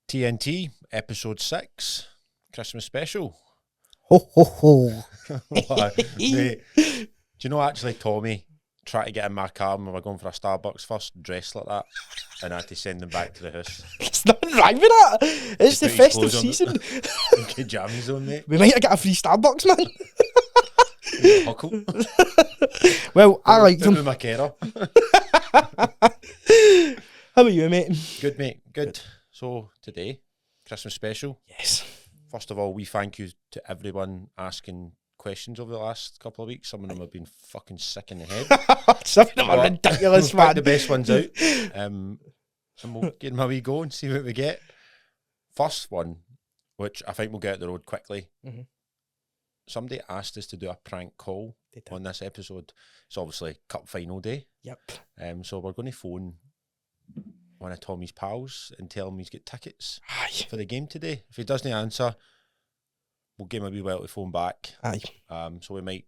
TNT, episode 6, Christmas special. Ho, ho, ho. Mate, do you know, actually, Tommy tried to get in my car when we were going for a Starbucks first, dressed like that, and I had to send him back to the house. It's not wrong with that. It's the Put his festive clothes on. season. Get jammies on, mate. We might get a free Starbucks, man. Huckle. Well, I like Put them. with my carer. How about you, mate? Good, mate. Good. So, today, Christmas special. Yes. First of all, we thank you to everyone asking questions over the last couple of weeks. Some of them have been fucking sick in the head. Some of them are ridiculous, We'll pick man. the best ones out. And we'll give them a wee go and see what we get. First one, which I think we'll get out the road quickly. Mhm. Somebody asked us to do a prank call on this episode. It's obviously cup final day. Yep. So we're going to phone one of Tommy's pals and tell him he's got tickets Aye. for the game today. If he doesn't answer, we'll give him a wee while to phone back. Aye. So we might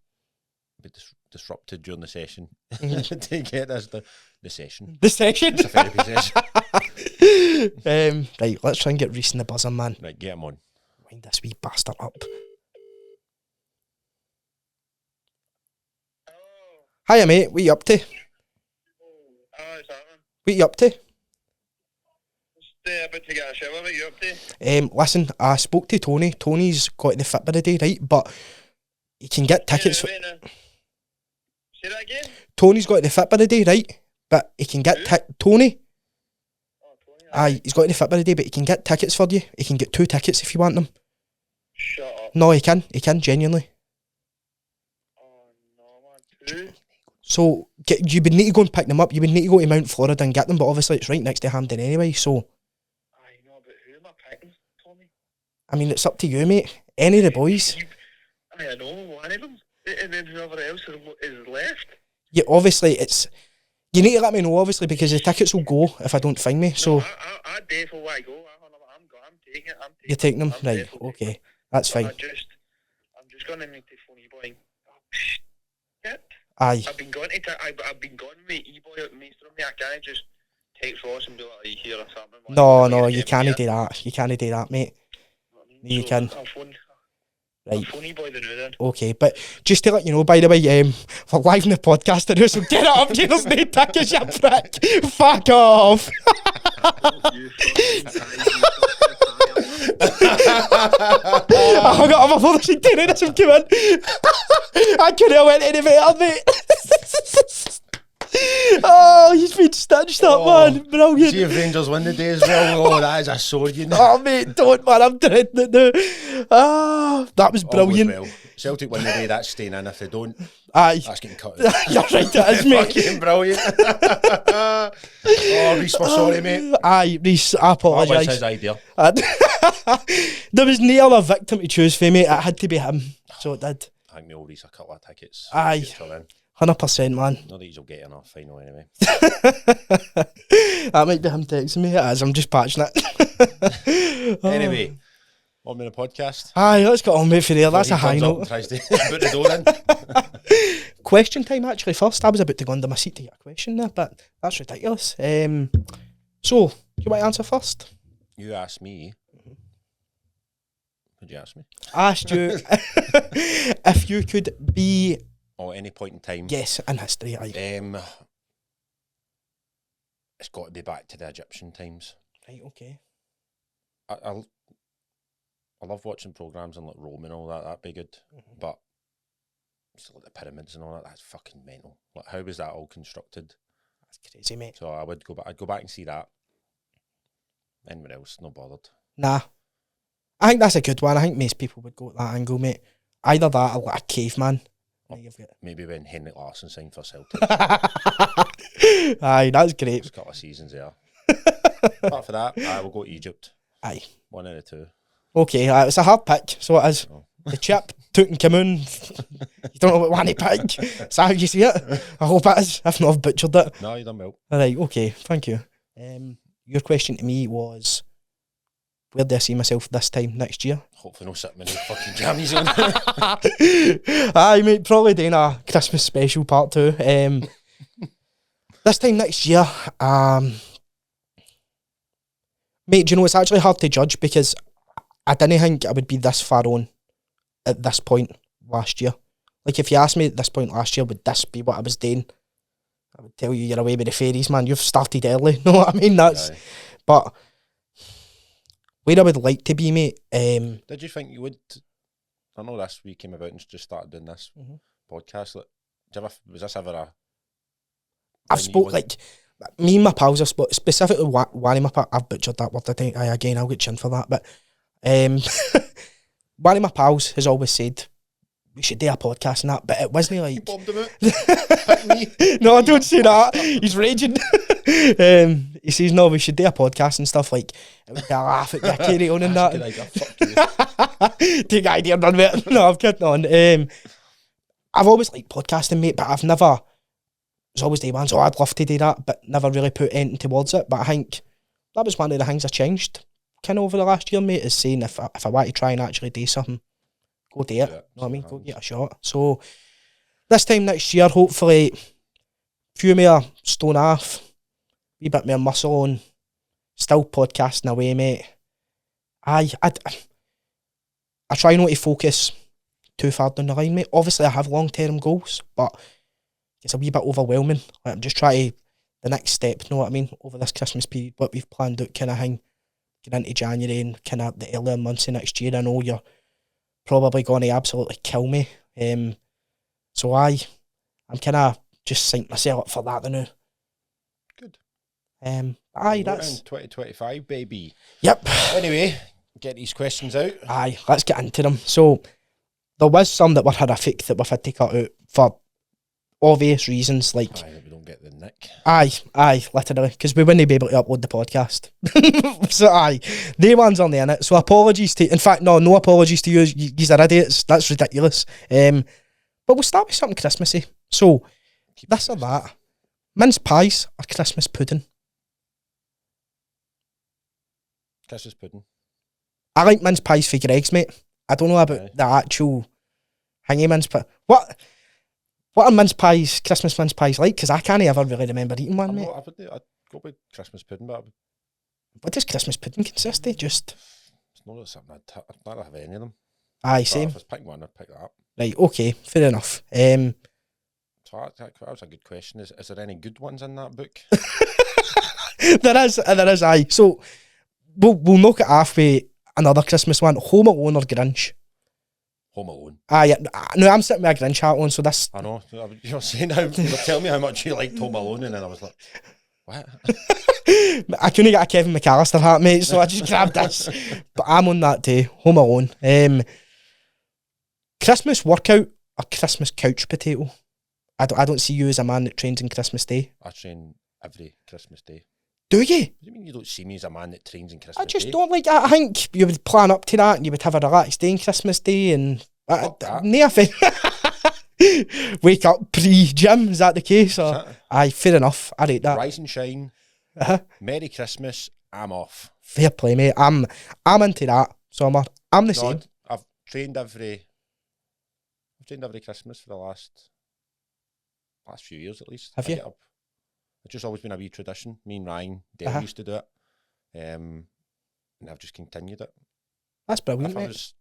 be disrupted during the session Mhm. to get this the session. The session. It's a therapy session. Right, let's try and get Reese in the buzzer, man. Right, get him on. Wind this wee bastard up. Hiya, mate. What you up to? It's happening. What you up to? Just about to get a shower. What are you up to? Listen, I spoke to Tony. Tony's got the fit by the day, right? But he can get tickets. Wait now. Say that again? Tony's got the fit by the day, right? But he can get Tony. Oh, Tony. Aye, he's got the fit by the day, but he can get tickets for you. He can get 2 tickets if you want them. Shut up. No, he can. He can, genuinely. Oh, no, man. 2? So you would need to go and pick them up. You would need to go to Mount Florida and get them, but obviously it's right next to Hampden anyway. So, I know, but who am I picking, Tommy? I mean, it's up to you, mate. Any of the boys. I know one of them. And then whoever else is left. Yeah, obviously it's. You need to let me know, obviously, because the tickets will go if I don't find me. So No, I definitely want to go. I'm taking it. you're taking them, I'm right? definitely Okay, that's fine. I'm just gonna make the phone E-boy. Oh, shit. Aye, I've been going to I've been going with E-boy at Maester on me. I can't just text Ross and be like, "Are you here or something?" no, you can't do that. You can't do that, mate. You So, can. I'll phone Right. E-boy the new then. Okay, but just to let you know, by the way, we're live in the podcast today, so get it up, James. No tickets, you prick. Fuck off. You fucking I hung up on my phone. I said, "Terry, this will come in." I couldn't have went any better, mate. Oh, he's been stitched up, man. Brilliant. See if Rangers win the day as well. Oh, that is a sword, you know. Oh, mate, don't, man. I'm dreading it now. Ah, that was brilliant. Well. Celtic win the day, that's staying in. If they don't, Aye. that's getting cut out. You're right, it is, mate. Fucking brilliant. Oh, Reece, we're sorry, mate. Aye, Reece, I That was apologise. his idea. There was no other victim to choose for, mate. It had to be him. So it did. I think we all Reece a couple of tickets. Aye. Get her in. 100%, man. Not that he'll get in our final anyway. That might be him texting me. It is. I'm just patching it. Anyway, on with the podcast. Aye, let's get on with it for there. That's a Before he high turns up and note. tries to put the door in. Question time, actually, first. I was about to go under my seat to get a question there, but that's ridiculous. So, you want to answer first? You asked me. What'd you ask me? I asked you if you could be, Or any point in time. yes, in history. Aye. It's got to be back to the Egyptian times. Right, okay. I love watching programs on like Rome and all that. That'd be good. But just like the pyramids and all that. That's fucking mental. Like, how was that all constructed? That's crazy, mate. So I would go back. I'd go back and see that. Anyone else? Not bothered. Nah. I think that's a good one. I think most people would go at that angle, mate. Either that or like a caveman. Right, you've got- Maybe when Henrik Larsson signed for Celtic. Aye, that's great. There's a couple of seasons there. Apart for that, I will go to Egypt. Aye. One out of two. Okay, it's a hard pick, so it is. Oh. The chip, Tutankhamun. You don't know what one to pick. Is that how you see it? I hope it is. If not, I've butchered it. No, you done well. Alright, okay, thank you. Your question to me was, where do I see myself this time next year? Hopefully no sitting in the fucking jammies on. Aye, mate, probably doing a Christmas special part 2. This time next year, Mate, do you know, it's actually hard to judge because I didn't think I would be this far on at this point last year. Like, if you asked me at this point last year, would this be what I was doing? I would tell you, you're away with the fairies, man. You've started early. Know what I mean? That's... Aye. But where I would like to be, mate... Did you think you would? I know this we came about and just started doing this podcast. Like, was this ever a... I've spoke, like... Me and my pals have spoke, specifically one of my pals... I've butchered that word, I think. Again, I'll get chin for that. But one of my pals has always said, we should do a podcast and that, but it wasn't like... You bombed him out. Hit me. No, don't say that. He's raging. He says, no, we should do a podcast and stuff, like, it would be a laugh at Nick carry on and That's a that. good idea. Fuck you. Take the idea and run with it. No, I'm kidding on. I've always liked podcasting, mate, but I've never... There's always day ones, I'd love to do that, but never really put anything towards it. But I think that was one of the things I changed kind of over the last year, mate, is saying if I want to try and actually do something, go do it. Yeah, You know what I mean? Go happens. get a shot. So this time next year, hopefully, few more stone off, wee bit more muscle on, still podcasting away, mate. I try not to focus too far down the line, mate. Obviously, I have long-term goals, but it's a wee bit overwhelming. Like, I'm just trying to, the next step, know what I mean, over this Christmas period, what we've planned out kind of thing, get into January and kind of the earlier months of next year. I know you're probably going to absolutely kill me. So I'm kind of just synced myself up for that now. Good. Aye, that's... 2025, baby. Yep. Anyway, get these questions out. Aye, let's get into them. So, there was some that were horrific that we've had to cut out for obvious reasons, like... Aye, we don't get the nick. Aye, literally, because we wouldn't be able to upload the podcast. So aye, they ones on the in it. So apologies to... In fact, no apologies to you. You're idiots. That's ridiculous. But we'll start with something Christmassy. So, Keep this or that. Mince pies or Christmas pudding? Christmas pudding. I like mince pies for Greg's, mate. I don't know about Aye. the actual hangy mince pie. What are mince pies, Christmas mince pies like? Because I can't ever really remember eating one, mate. I'd go with Christmas pudding, but What does Christmas pudding consist of? Just... it's not something I'd not have any of them. Aye, But same. if I was picking one, I'd pick that up. Right, okay, fair enough. So that was a good question. Is there any good ones in that book? There is, aye. So, we'll knock it off with another Christmas one. Home Alone or Grinch? Home Alone. Aye, no, I'm sitting with a Grinch hat on, so this... I know. You were saying how, you were telling me how much you liked Home Alone, and then I was like, what? I couldn't get a Kevin McAllister hat, mate, so I just grabbed this. But I'm on that day. Home Alone. Christmas workout or Christmas couch potato? I don't see you as a man that trains on Christmas Day. I train every Christmas day. Do you? What do you mean you don't see me as a man that trains on Christmas I just Day? don't like that. I think you would plan up to that and you would have a relaxed day on Christmas Day and... Fuck that. Nothing. Wake up pre-gym, is that the case? Or? Is that- Aye, fair enough. I rate that. Rise and shine. Uh-huh. Merry Christmas. I'm off. Fair play, mate. I'm into that. Summer. I'm the same. No, I've trained every Christmas for the last few years at least. Have I you? get up. It's just always been a wee tradition. Me and Ryan, Dale Uh-huh. used to do it. And I've just continued it. That's brilliant, If I mate. was,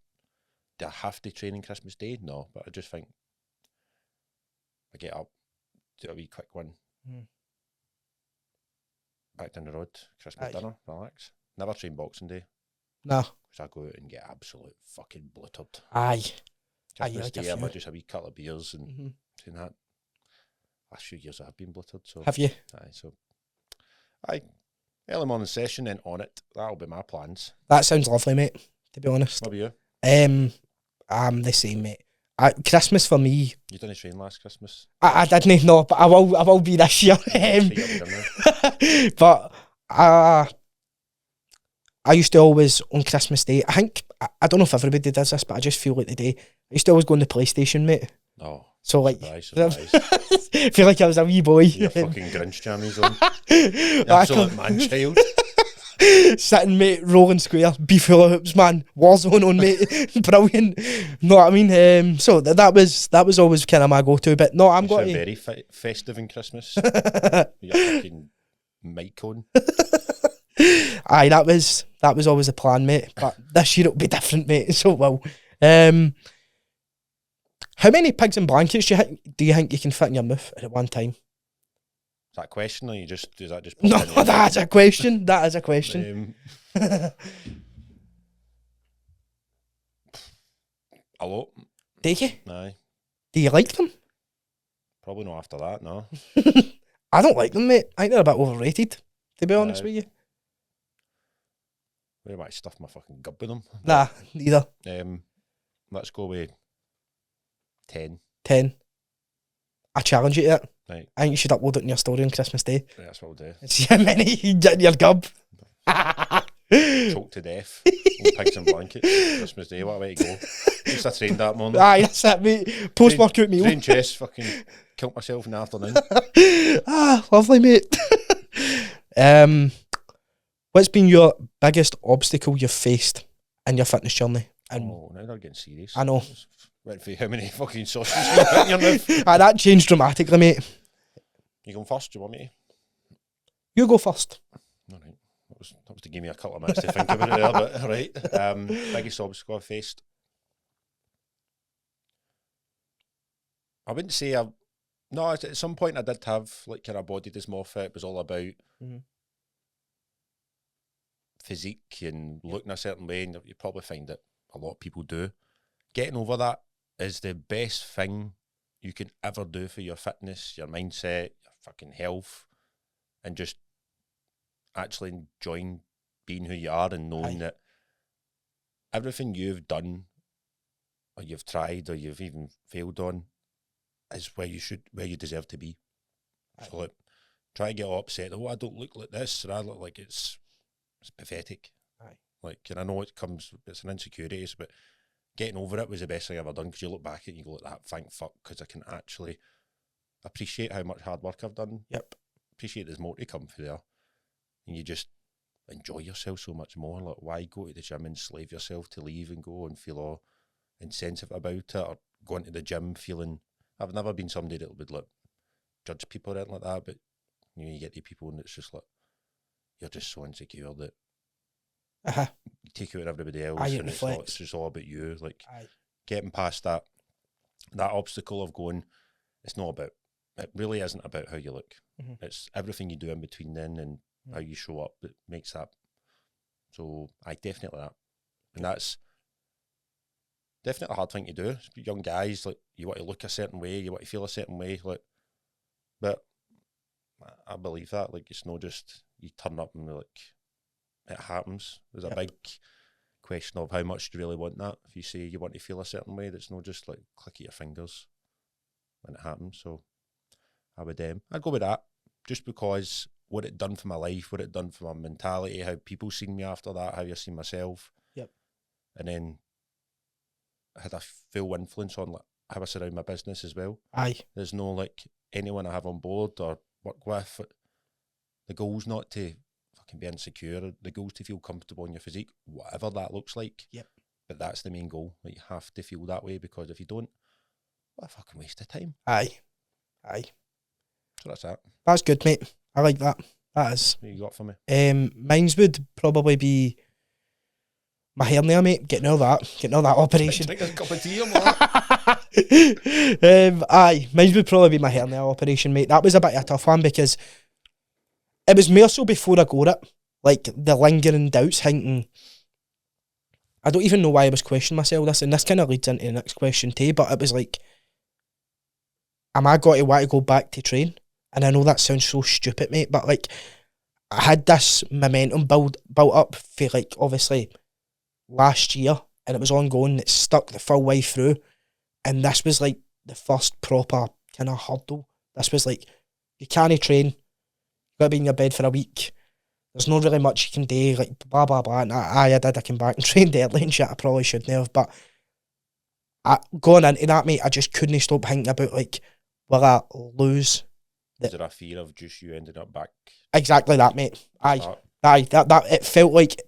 do I have to train on Christmas Day? No, but I just think I get up, do a wee quick one, Mm. back down the road, Christmas Aye. dinner, relax. Never train Boxing Day, No. because I go out and get absolute fucking bluttered. Aye. Aye, Christmas like a Day, I'm few. just a wee couple of beers and Mhm. saying that. Last few years I have been bluttered, so Have you? early morning session, then on it. That'll be my plans. That sounds lovely, mate, to be honest. What about you? I'm the same, mate. Christmas for me, You didn't train last Christmas? I didn't know, but I will be this year. So you'll be done now. But I used to always, on Christmas Day, I think, I don't know if everybody does this, but I just feel like the day, I used to always go on the PlayStation, mate. No. So like, Surprise. I feel like I was a wee boy. Your fucking Grinch jammies on. You I absolute man-child. Sitting, mate, rolling square, beef hula hoops, man, Warzone on, mate, brilliant. Know what I mean? So that was always kind of my go-to. But no, I'm You going sound to. very festive in Christmas. With your fucking mic on. Aye, that was always the plan, mate. But this year it'll be different, mate. So it will. How many pigs and blankets do you think you can fit in your mouth at one time? Is that a question, or is that just? No, that's a question. That is a question. A lot. Do you? Aye. Do you like them? Probably not after that, no. I don't like them, mate. I think they're a bit overrated, to be honest with you. Where am I stuff my fucking gub with them? Nah, neither. Let's go with 10. 10. I challenge you to it. Right. I think you should upload it in your story on Christmas Day. Right, that's what we'll do. See how many you get in your gub. Choked to death. Old pigs and blankets. Christmas Day, what a way to go. Just I trained that morning. Aye, that's it, mate. Post-workout meal. Train chest, fucking killed myself in the afternoon. Lovely, mate. What's been your biggest obstacle you've faced in your fitness journey? And now they're getting serious. I know. Went through how many fucking sausages you put in your mouth. That changed dramatically, mate. You going first? Do you want me to? You go first. All right. That was to give me a couple of minutes to think about it there, but all right. Biggest obstacle I faced. I wouldn't say no, at some point I did have like kind of body dysmorphia. It was all about physique and looking a certain way, and you probably find that a lot of people do. Getting over that is the best thing you can ever do for your fitness, your mindset, your fucking health, and just actually enjoying being who you are and knowing that everything you've done or you've tried or you've even failed on is where you deserve to be. So like, try to get all upset, I don't look like this, or I look like it's pathetic. Like, and I know it's an insecurity, but getting over it was the best thing I've ever done, because you look back at it and you go like that, thank fuck, because I can actually appreciate how much hard work I've done. Yep. Appreciate there's more to come for there. And you just enjoy yourself so much more. Like, why go to the gym and slave yourself to leave and go and feel all insensitive about it, or going to the gym feeling... I've never been somebody that would like judge people or anything like that, but you get to people and it's just like, you're just so insecure that you take out everybody else, and it's just all about you. Like, getting past that obstacle of going, it really isn't about how you look. It's everything you do in between then and how you show up that makes that. So definitely that. And that's definitely a hard thing to do. Young guys, like, you want to look a certain way, you want to feel a certain way, like, but I believe that, like, it's not just you turn up and like it happens. There's a big question of how much do you really want that. If you say you want to feel a certain way, that's not just like click at your fingers when it happens. So I'd go with that, just because what it done for my life, what it done for my mentality, how people seen me after that, how I seen myself. Yep. And then I had a full influence on like how I surround my business as well. There's no like anyone I have on board or work with. The goal's not to fucking be insecure. The goal's to feel comfortable in your physique, whatever that looks like. Yep. But that's the main goal. Like, you have to feel that way, because if you don't, what a fucking waste of time. Aye. So that's that. That's good, mate. I like that. That is. What you got for me? Mine's would probably be my hernia, mate. Getting all that operation. Drink a cup of tea or what? Mine's would probably be my hernia operation, mate. That was a bit of a tough one, because it was more so before I got it, like the lingering doubts, thinking, I don't even know why I was questioning myself this, and this kind of leads into the next question too, but it was like, am I going to want to go back to train? And I know that sounds so stupid, mate, but like, I had this momentum built up for like, obviously, last year, and it was ongoing, it stuck the full way through, and this was like the first proper kind of hurdle. This was like, you can't train, you gotta be in your bed for a week, there's not really much you can do, like blah blah blah. And I came back and trained early and shit. I probably shouldn't have, but going into that, mate, I just couldn't stop thinking about, like, will I lose? Is there a fear of just you ended up back? Exactly that, mate. That it felt like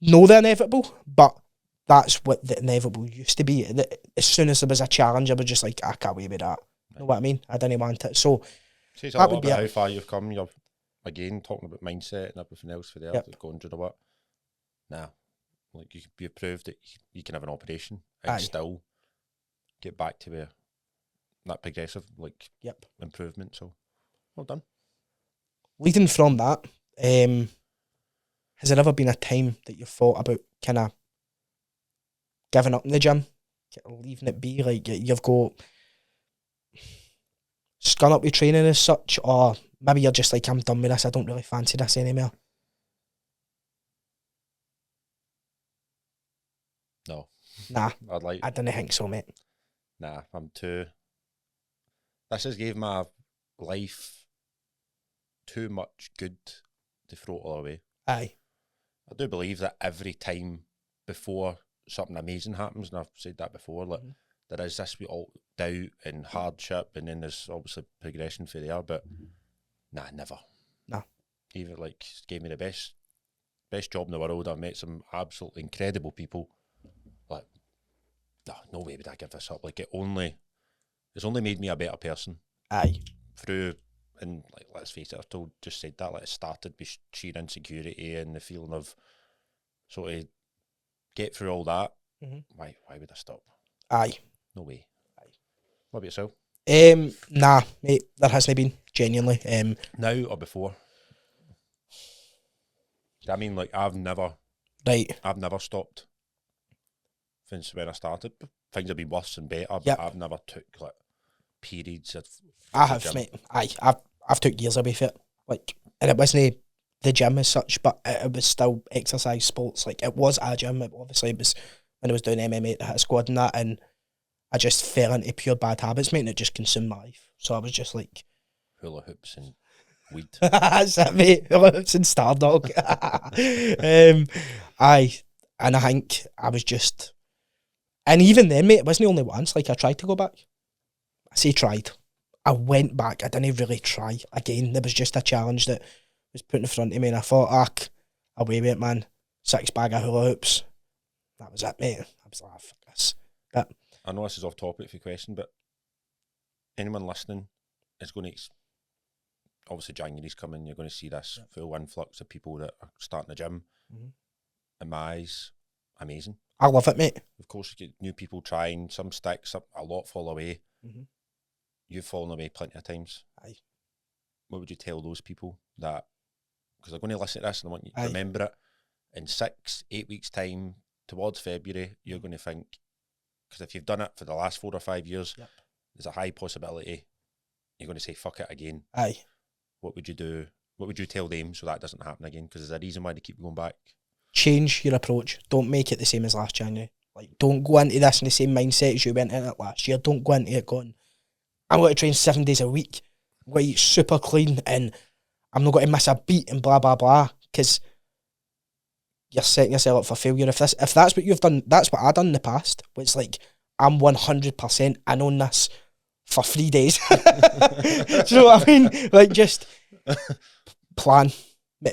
the inevitable, but that's what the inevitable used to be. As soon as there was a challenge, I was just like, I can't wait with that. You know what I mean? I didn't want it. So that would be how far you've come. You're again, talking about mindset and everything else for there, Yep. like going through the work. Nah, like you can be proved that you can have an operation and Aye. still get back to where that progressive like Yep. improvement. So well done. Leading from that, has there ever been a time that you've thought about kind of giving up in the gym, leaving it be? Like you've got scun up your training as such, or maybe you're just like, I'm done with this, I don't really fancy this anymore? No, Nah, I'd like. I don't think so, mate. Nah, I'm too. This has gave my life too much good to throw it all away. Aye. I do believe that every time before something amazing happens, and I've said that before, like there is this all doubt and hardship, and then there's obviously progression for there. But nah, never. Nah. Even like gave me the best job in the world. I've met some absolutely incredible people. Like, no way would I give this up. Like it's only made me a better person. Aye. Through, and like let's face it, just said that, like it started with sheer insecurity and the feeling of sort of get through all that. Why would I stop? Aye. No way. Aye. What about yourself? Nah, mate, there hasn't been, genuinely. Now or before? I mean, like I've never stopped since when I started. Things have been worse and better, but Yep. I've never took like periods of. I have, mate. Aye, I've took years away from it. Like, and it wasn't the gym as such, but it was still exercise sports. Like, it was a gym. It was when I was doing MMA, the hit squad and that, and I just fell into pure bad habits, mate, and it just consumed my life. So I was just like, hula hoops and weed. that's it, mate. Hula hoops and Stardog. Aye, and I think I was just, and even then, mate, it wasn't only once. Like, I tried to go back. I say tried. I went back. I didn't really try again. There was just a challenge that was put in front of me, and I thought, away with it, man. 6 bag of hula hoops. That was it, mate. I was like, fuck this. But I know this is off topic for your question, but anyone listening is going to, obviously January's coming, you're going to see this full influx of people that are starting the gym. In my eyes, amazing. I love it, mate. Of course, you get new people trying, some stick, a lot fall away. You've fallen away plenty of times. Aye. What would you tell those people that, because they're going to listen to this and I want you to Aye. remember it, in 6-8 weeks' time, towards February, you're going to think, because if you've done it for the last 4 or 5 years, there's a high possibility you're going to say, fuck it again. Aye. What would you do? What would you tell them so that doesn't happen again? Because there's a reason why they keep going back. Change your approach. Don't make it the same as last January. Like, don't go into this in the same mindset as you went in it last year. Don't go into it going, I'm going to train 7 days a week. I'm going to eat super clean and I'm not going to miss a beat and blah, blah, blah. Because you're setting yourself up for failure. If that's what you've done, that's what I've done in the past. Where it's like, I'm 100% in on this for 3 days. Do you know what I mean? Like, just plan.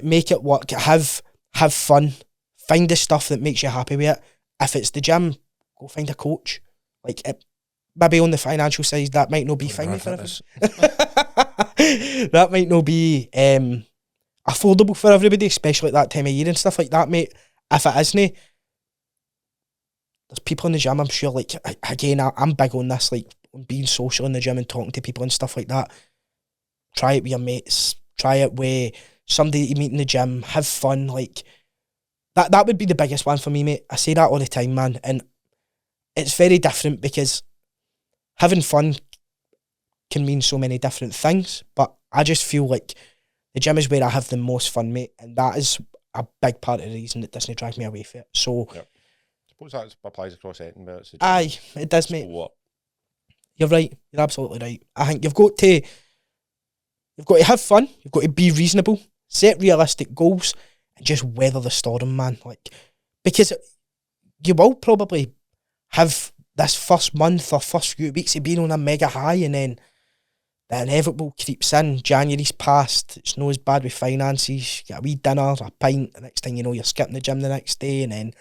Make it work. Have fun. Find the stuff that makes you happy with it. If it's the gym, go find a coach. Like, maybe on the financial side, that might not be fine for everyone. That might not be affordable for everybody, especially at that time of year and stuff like that, mate. If it isn't, there's people in the gym, I'm sure, like, again, I'm big on this, like, on being social in the gym and talking to people and stuff like that. Try it with your mates. Try it with somebody that you meet in the gym. Have fun, like... That would be the biggest one for me, mate. I say that all the time, man. And it's very different because having fun can mean so many different things. But I just feel like the gym is where I have the most fun, mate. And that is a big part of the reason that doesn't drag me away from it. So... Yep. I suppose that applies across anything, but it's the gym. Aye, it does, mate. So what? You're right. You're absolutely right. I think you've got to have fun. You've got to be reasonable. Set realistic goals. And just weather the storm, man. Like, because you will probably have this first month or first few weeks of being on a mega high, and then the inevitable creeps in. January's past. It's not as bad with finances. You get a wee dinner, a pint. The next thing you know, you're skipping the gym the next day, and then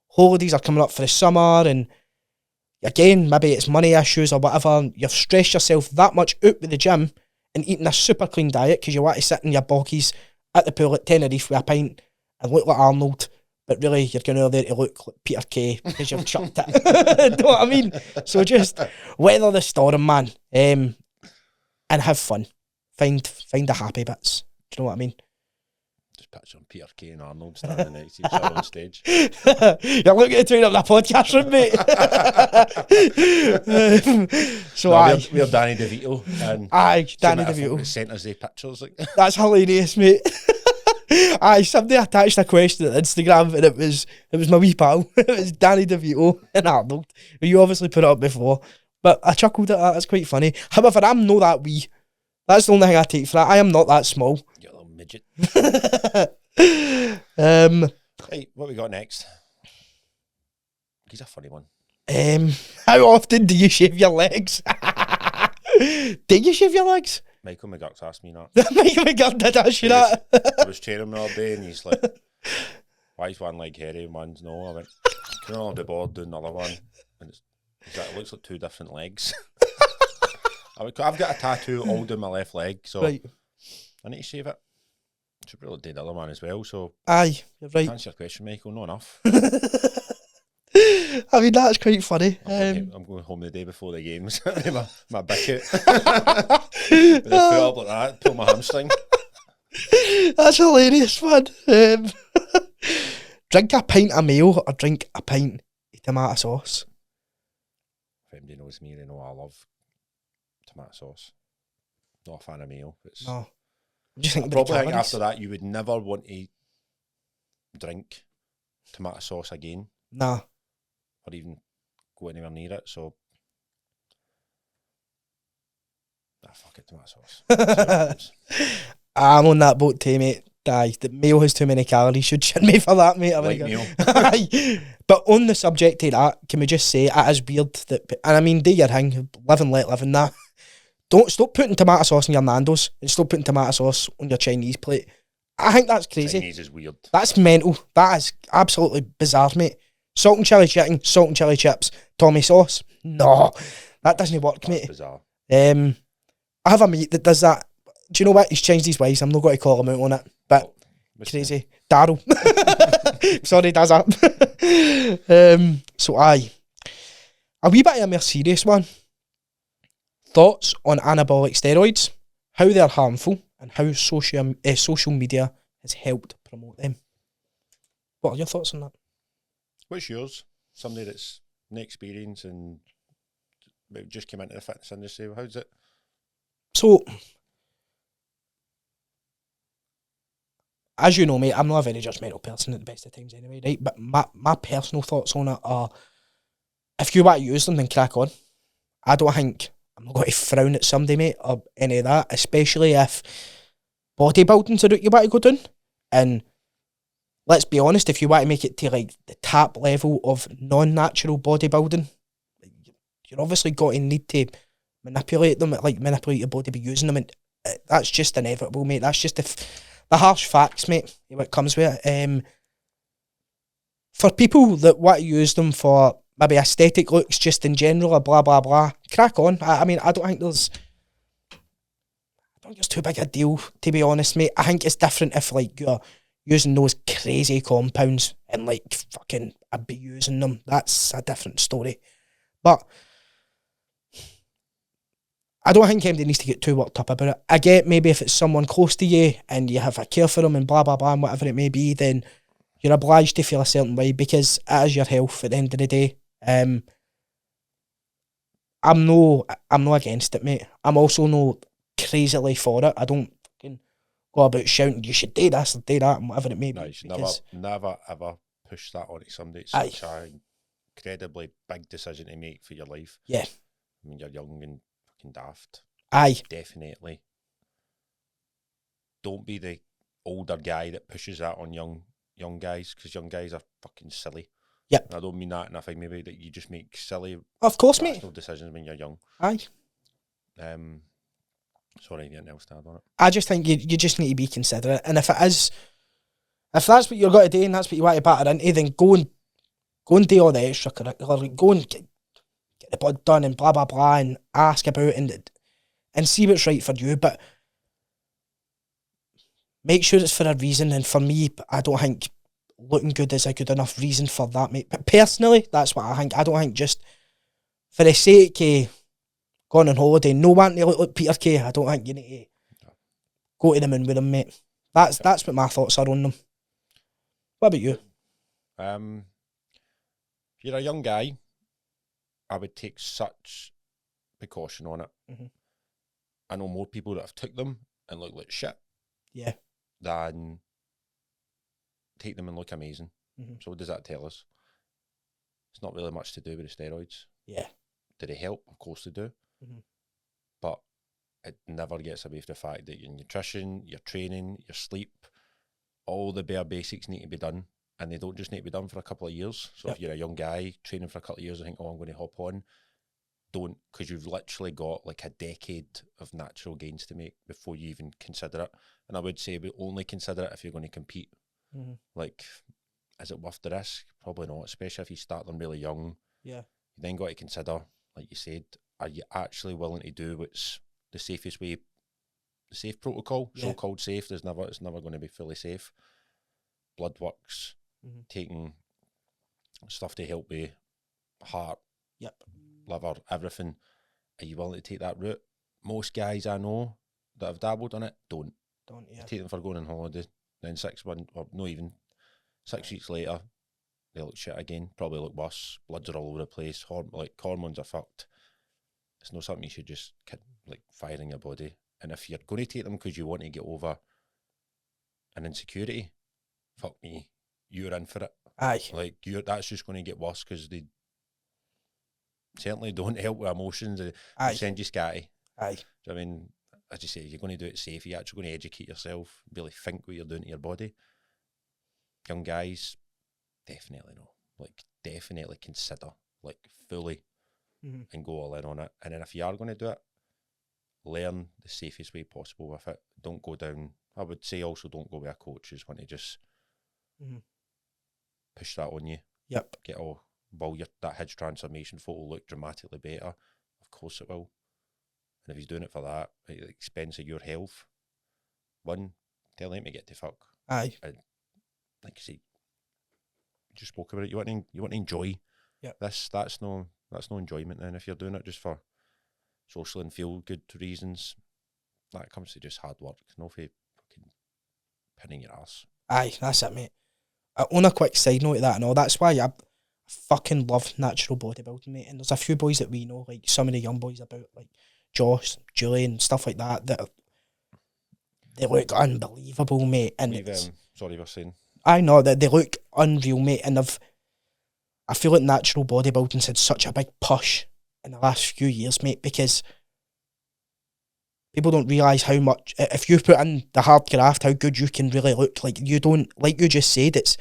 holidays are coming up for the summer, and again, maybe it's money issues or whatever. You've stressed yourself that much out with the gym, and eating a super clean diet because you want to sit in your bockies at the pool at Tenerife with a pint and look like Arnold, but really you're going over there to look like Peter Kay because you've chucked it. Know what I mean? So just weather the storm, man, and have fun. Find the happy bits. Do you know what I mean? Just picture Peter Kay and Arnold standing next to each other on stage. You're looking at doing up that podcast room, mate. So no, we're Danny DeVito. And Danny DeVito sent us the pictures. Like. That's hilarious, mate. Somebody attached a question at Instagram and it was my wee pal. It was Danny DeVito and Arnold. You obviously put it up before, but I chuckled at that. That's quite funny. However, I'm not that wee. That's the only thing I take for that. I am not that small. You're a little midget. Hey, what we got next? He's a funny one. How often do you shave your legs? Do you shave your legs? Michael McGurk asked me that. Michael McGurk did ask you that. I was training him the other day and he's like, why is one leg hairy and one's no? I went, can I not be bored doing the other one? And he's like, it looks like two different legs. I've got a tattoo all down my left leg, so right. I need to shave it. Should probably do the other one as well, so... Aye, you're right. To answer your question, Michael, not enough. I mean, that's quite funny. I'm going home the day before the games. my bicket. With a foot up like that, pull my hamstring. That's hilarious, man. Drink a pint of mayo or drink a pint of tomato sauce? If anybody knows me, they know I love tomato sauce. Not a fan of mayo. No. I probably think after that you would never want to drink tomato sauce again. Nah. Or even go anywhere near it, so... fuck it, tomato sauce. I'm on that boat too, mate. The mayo has too many calories. Should shit me for that, mate. Like meal. But on the subject of that, can we just say it is weird that... And I mean, do your thing. Live and let live in that. Don't stop putting tomato sauce on your Nando's and stop putting tomato sauce on your Chinese plate. I think that's crazy. Chinese is weird. That's mental. That is absolutely bizarre, mate. Salt and chili chicken, salt and chili chips, Tommy sauce. No, that doesn't work, that's mate. Bizarre. I have a mate that does that. Do you know what? He's changed his ways. I'm not going to call him out on it, but crazy. Daryl. Sorry, does that. So aye. A wee bit of a more serious one. Thoughts on anabolic steroids, how they're harmful, and how social media has helped promote them. What are your thoughts on that? What's yours? Somebody that's no experience and just came into the fitness industry. How's it? So, as you know, mate, I'm not a very judgmental person at the best of times anyway, right? But my personal thoughts on it are, if you want to use them, then crack on. I don't think I'm not going to frown at somebody, mate, or any of that, especially if bodybuilding's the route you want to go down. And let's be honest, if you want to make it to like the top level of non-natural bodybuilding, you're obviously going to need to manipulate them, like manipulate your body by using them, and that's just inevitable, mate. That's just the harsh facts, mate, what comes with it. For people that want to use them for maybe aesthetic looks just in general or blah, blah, blah, crack on. I mean, I don't think there's too big a deal, to be honest, mate. I think it's different if, like, you're using those crazy compounds and, like, fucking abusing them. That's a different story. But I don't think anybody needs to get too worked up about it. I get maybe if it's someone close to you and you have a care for them and blah, blah, blah, and whatever it may be, then you're obliged to feel a certain way because it is your health at the end of the day. I'm no against it, mate. I'm also no crazily for it. I don't fucking go about shouting, you should do this or do that and whatever it may be. No, you should never ever push that onto somebody. It's such an incredibly big decision to make for your life. Yeah. I mean, you're young and fucking daft. Aye. Definitely. Don't be the older guy that pushes that on young guys, because young guys are fucking silly. Yep. And I don't mean that in a thing maybe that you just make silly of course, mate. decisions when you're young. Aye. Sorry, getting else to add on it. I just think you just need to be considerate, and if that's what you're going to do and that's what you want to batter into, then go and do all the extracurricular, go and get the blood done and blah blah blah and ask about it, and see what's right for you, but make sure it's for a reason. And for me, I don't think looking good is a good enough reason for that, mate. But personally, that's what I think. I don't think just for the sake of going on holiday, no wanting to look like Peter Kay, I don't think you need to go to them and with them, mate. That's what my thoughts are on them. What about you? If you're a young guy, I would take such precaution on it. Mhm. I know more people that have took them and look like shit Yeah. than take them and look amazing. Mhm. So what does that tell us? It's not really much to do with the steroids. Yeah. Do they help? Of course they do. Mhm. But it never gets away from the fact that your nutrition, your training, your sleep, all the bare basics need to be done. And they don't just need to be done for a couple of years. So Yep. if you're a young guy training for a couple of years and think, oh, I'm going to hop on, don't, because you've literally got like a decade of natural gains to make before you even consider it. And I would say we only consider it if you're going to compete. Mhm. Like, is it worth the risk? Probably not, especially if you start them really young. Yeah. You then got to consider, like you said, are you actually willing to do what's the safest way, the safe protocol, Yeah. so-called safe. It's never going to be fully safe. Blood works, Mhm. taking stuff to help with heart, Yep. liver, everything. Are you willing to take that route? Most guys I know that have dabbled on it don't. Don't, yeah. Take them for going on holiday, then 6 months, or no, even 6 weeks later, they look shit again, probably look worse, bloods are all over the place, hormones are fucked. It's not something you should just like fire in your body. And if you're going to take them because you want to get over an insecurity, fuck me, you're in for it. Aye. Like, that's just going to get worse because they certainly don't help with emotions. They Aye. send you scatty. Aye. Do you know what I mean? As you say, you're going to do it safe. You're actually going to educate yourself, really think what you're doing to your body. Young guys, definitely no. Like, definitely consider, like, fully Mhm. and go all in on it. And then if you are going to do it, learn the safest way possible with it. Don't go down, I would say also don't go with a coach who's going to just Mhm. push that on you. Yep. Get all, will that His transformation photo look dramatically better? Of course it will. And if he's doing it for that, at the expense of your health, one, tell him to get to fuck. Aye. Like you say, you just spoke about it. You want to enjoy. Yep. That's no enjoyment then. If you're doing it just for social and feel good reasons, that comes to just hard work. No for fucking pinning your ass. Aye, that's it, mate. On a quick side note of that and all, that's why I fucking love natural bodybuilding, mate. And there's a few boys that we know, like some of the young boys about, like Josh, Julian, stuff like that, that they look unbelievable, mate. And We've sorry, we're saying. I know that they look unreal, mate. And I feel like natural bodybuilding's had such a big push in the last few years, mate, because people don't realise how much, if you put in the hard graft, how good you can really look. Like, you don't, like you just said, it's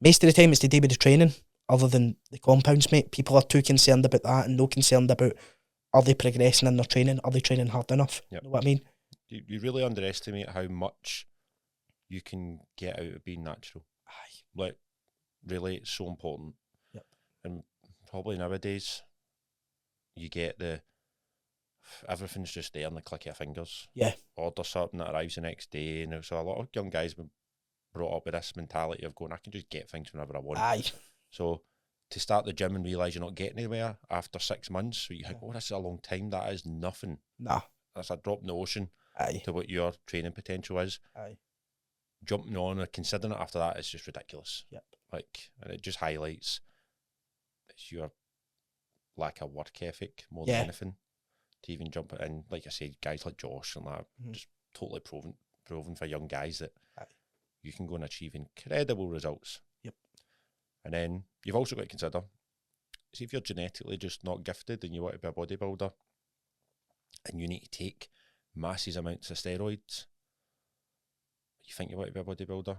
most of the time it's to do with the training, other than the compounds, mate. People are too concerned about that and no concerned about, are they progressing in their training? Are they training hard enough? Yep. You know what I mean? You really underestimate how much you can get out of being natural. Aye. Like, really, it's so important. Yep. And probably nowadays, you get everything's just there on the click of your fingers. Yeah. Order something that arrives the next day. And so a lot of young guys been brought up with this mentality of going, I can just get things whenever I want. Aye. So to start the gym and realise you're not getting anywhere after 6 months, so you think, oh, this is a long time. That is nothing. Nah. That's a drop in the ocean Aye. to what your training potential is. Aye. Jumping on or considering it after that is just ridiculous. Yep. Like, and it just highlights it's your lack of work ethic more Yeah. than anything to even jump it in. Like I said, guys like Josh and that, Mhm. just totally proven for young guys that Aye. you can go and achieve incredible results. Yep. And then you've also got to consider, see if you're genetically just not gifted and you want to be a bodybuilder and you need to take massive amounts of steroids, you think you want to be a bodybuilder,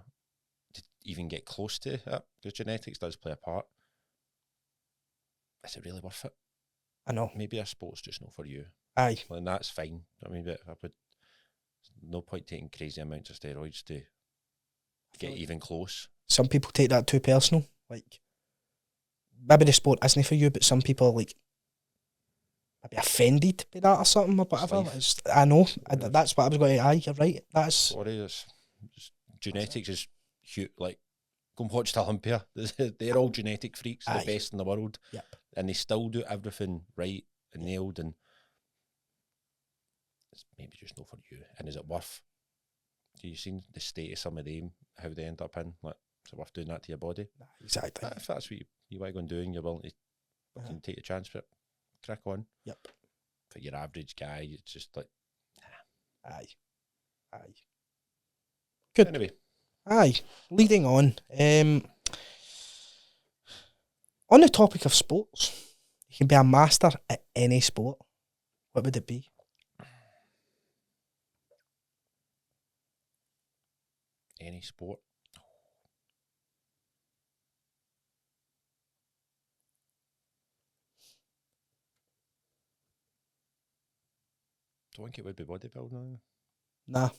to even get close to it, because genetics does play a part. Is it really worth it? I know. Maybe a sport's just not for you. Aye. Well, and that's fine. I mean, but no point taking crazy amounts of steroids to get like even close. Some people take that too personal. Like, maybe the sport isn't for you, but some people are like, maybe offended by that or something or whatever. I know. That's what I was going to. Aye, you're right. That's Sorry, it's genetics is huge. Like, go and watch the Olympia. They're all genetic freaks, the best in the world. Yep. And they still do everything right and nailed, and it's maybe just not for you. And is it worth? Do you seen the state of some of them, how they end up in? Like, is it worth doing that to your body? exactly. If that's what you want to go and do, and you're willing to fucking take a chance for it, crack on. Yep. For your average guy, it's just like, Aye. Good. Anyway, Aye. Leading on. On the topic of sports, you can be a master at any sport. What would it be? any sport. Don't think it would be bodybuilding. Nah.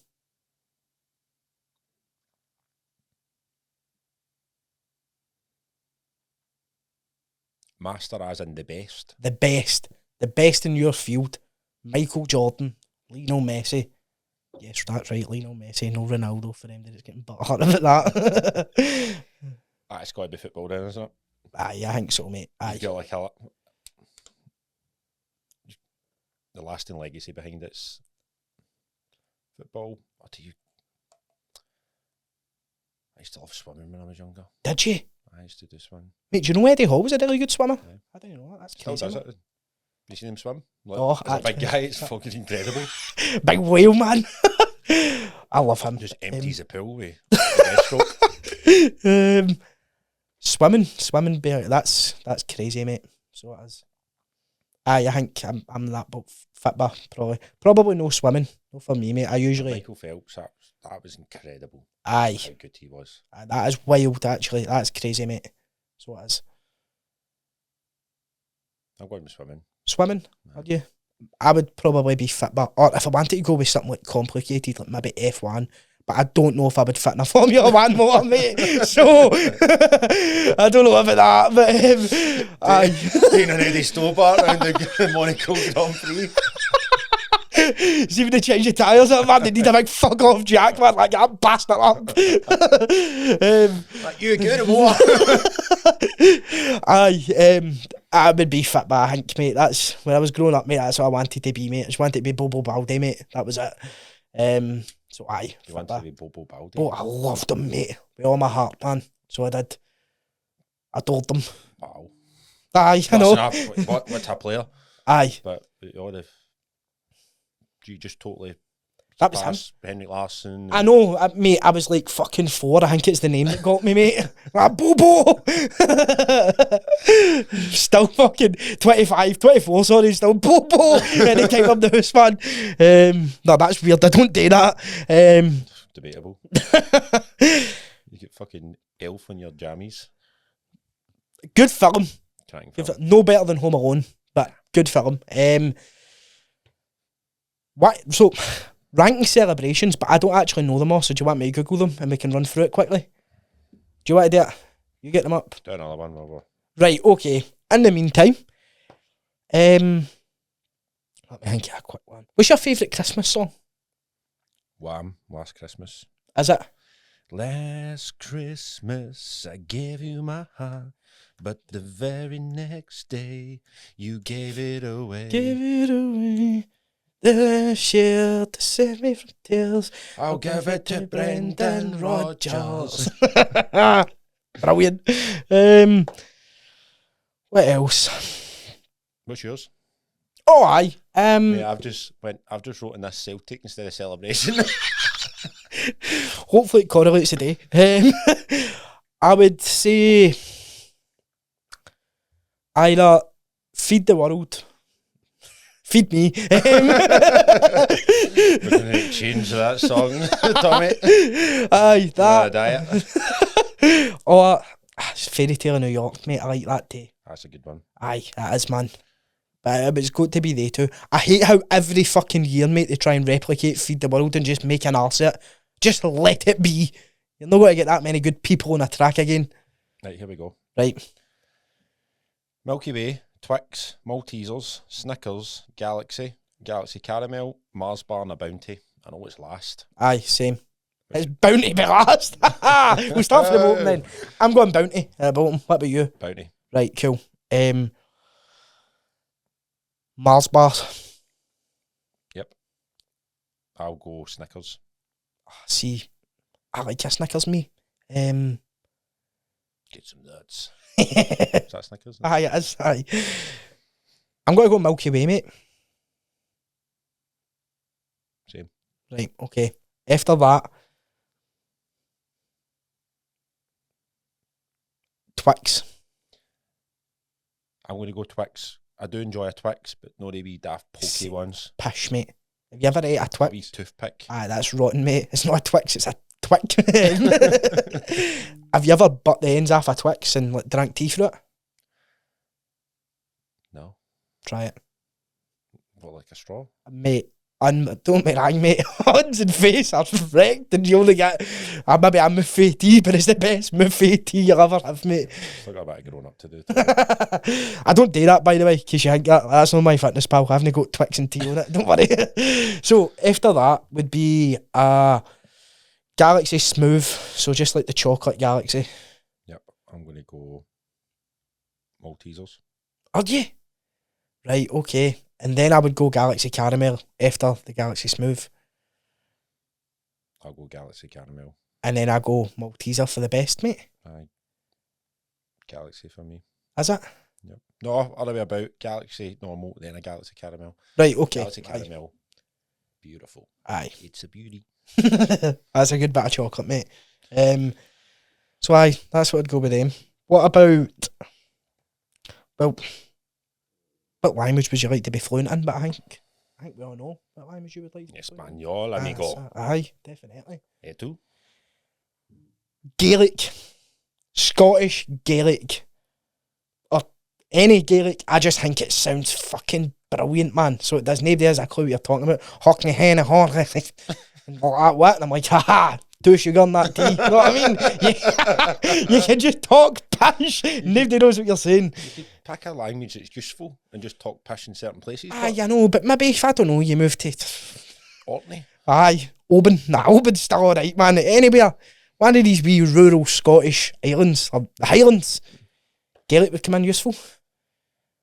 Master as in the best. The best. The best in your field. Michael Jordan, Lionel Messi. Yes, that's right, Lionel Messi, no Ronaldo for them. They're just getting butt hurt about that. It's got to be football then, isn't it? Aye, I think so, mate. Aye. You've got like the lasting legacy behind it's football. What do you? I used to love swimming when I was younger. Did you? I used to do swim. Mate, do you know Eddie Hall was a really good swimmer? Yeah. I didn't know that. That's Still crazy. does Man. it. You seen him swim? Like, Oh, as a big guy, it's fucking incredible. Big whale, man. I love him. Just empties the pool with breaststroke. Swimming, that's crazy, mate. So it is. Aye, I think I'm that, but fitba probably no swimming. No for me, mate. I usually Michael Phelps, that was incredible. aye. How good he was. Aye, that is wild, actually. That's crazy, mate. So it is. I'm going with swimming. Swimming, would you? I would probably be fitba, or if I wanted to go with something like complicated, like maybe F1. But I don't know if I would fit in a Formula One motor, mate. So I don't know about that. But Being an Eddie Stobart around the Monaco Grand Prix. See when they change the tyres up, man, they need a big fuck off jack, man, like I'm passing it up. Like, you good or what? I would be fit by, I think, mate. That's when I was growing up, mate. That's what I wanted to be, mate. I just wanted to be Bobo Baldi, mate. That was it. So aye. You wanted to be Bobo Baldi? Oh, I loved them, mate. With all my heart, man. So I did. Adored them. Wow. Aye, I know. What's a player? Aye. But you just totally That was him. Henrik Larsson. I know, mate, I was like fucking 4. I think it's the name that got me, mate. Bobo! Still fucking 25, 24, sorry, still Bobo! Anytime I'm the house, man. No, that's weird, I don't do that. Debatable. You get fucking Elf on your jammies. Good film. Cracking Good film. no better than Home Alone, but good film. So, ranking celebrations, but I don't actually know them all, so do you want me to Google them and we can run through it quickly? Do you want to do it? You get them up? Do another one, Robert. Right, okay. In the meantime, let me think of a quick one. What's your favourite Christmas song? Wham! Last Christmas. Is it? Last Christmas I gave you my heart, but the very next day you gave it away. Give it away. The shield to save me from tears. I'll give it to Brendan Rodgers. Brilliant. What else? What's yours? Oh, aye. Yeah, I've just wrote in this Celtic instead of celebration. Hopefully it correlates today. I would say either Feed the World. Feed me. We're going to change that song, Tommy. Aye, that. Diet. Or Fairy Tale of New York, mate. I like that too. That's a good one. Aye, that is, man. But it's good to be they too. I hate how every fucking year, mate, they try and replicate Feed the World and just make an arse of it. Just let it be. You're not going to get that many good people on a track again. Right, here we go. Right. Milky Way, Twix, Maltesers, Snickers, Galaxy, Galaxy Caramel, Mars Bar and a Bounty. I know it's last. Aye, same. It's Bounty be last. We'll start from the bottom then. I'm going Bounty at the bottom. What about you? Bounty. Right, cool. Mars bar. I'll go Snickers. See, I like your Snickers, me. Aye, Get some nuts. Is that Snickers? it is. Aye. I'm going to go Milky Way, mate. Same. Right, okay. After that, Twix. I'm going to go Twix. I do enjoy a Twix, but not the wee daft pokey ones. Pish, mate. Have you ever ate a A wee Twix? toothpick. Aye, that's rotten, mate. It's not a Twix, it's a Twick. Have you ever butt the ends off a Twix and like, drank tea through it? No. Try it. What, like a straw? Mate, don't be wrong, mate. Hands and face are wrecked and you only get maybe a Muffy tea, but it's the best Muffy tea you'll ever have, mate. Still got a bit of growing up to do. I don't do that, by the way, in case you think that. That's not my fitness pal. I haven't got Twix and tea on it, don't worry. So, after that would be Galaxy Smooth. So, just like the chocolate Galaxy. Yep. I'm going to go Maltesers. Are you? Right, okay. And then I would go Galaxy Caramel after the Galaxy Smooth. I'll go Galaxy Caramel. And then I go Malteser for the best, mate. Aye. Galaxy for me. Is it? Yep. No, other way about. Galaxy normal, then a Galaxy Caramel. Right, okay. Galaxy Caramel. Beautiful. Aye. It's a beauty. That's a good bit of chocolate, mate. So aye, that's what I'd go with them. What about, well, what language would you like to be fluent in? But I think we all know what language you would like to be fluent in. Espanol, amigo. Aye, definitely. Tu? Gaelic, Scottish Gaelic, or any Gaelic, I just think it sounds fucking brilliant, man. So it does. Nobody has a clue what you're talking about. Hockney hen and horn and all that what? And I'm like, haha, 2 sugar in that tea. You know what I mean? You can just talk pish. Nobody knows what you're saying. You could pick a language that's useful and just talk pish in certain places. Aye, I know, but maybe if I don't know, you move to Orkney. aye, Oban. Nah, Oban's still alright, man. Anywhere, one of these wee rural Scottish islands or the Highlands, Gaelic would come in useful.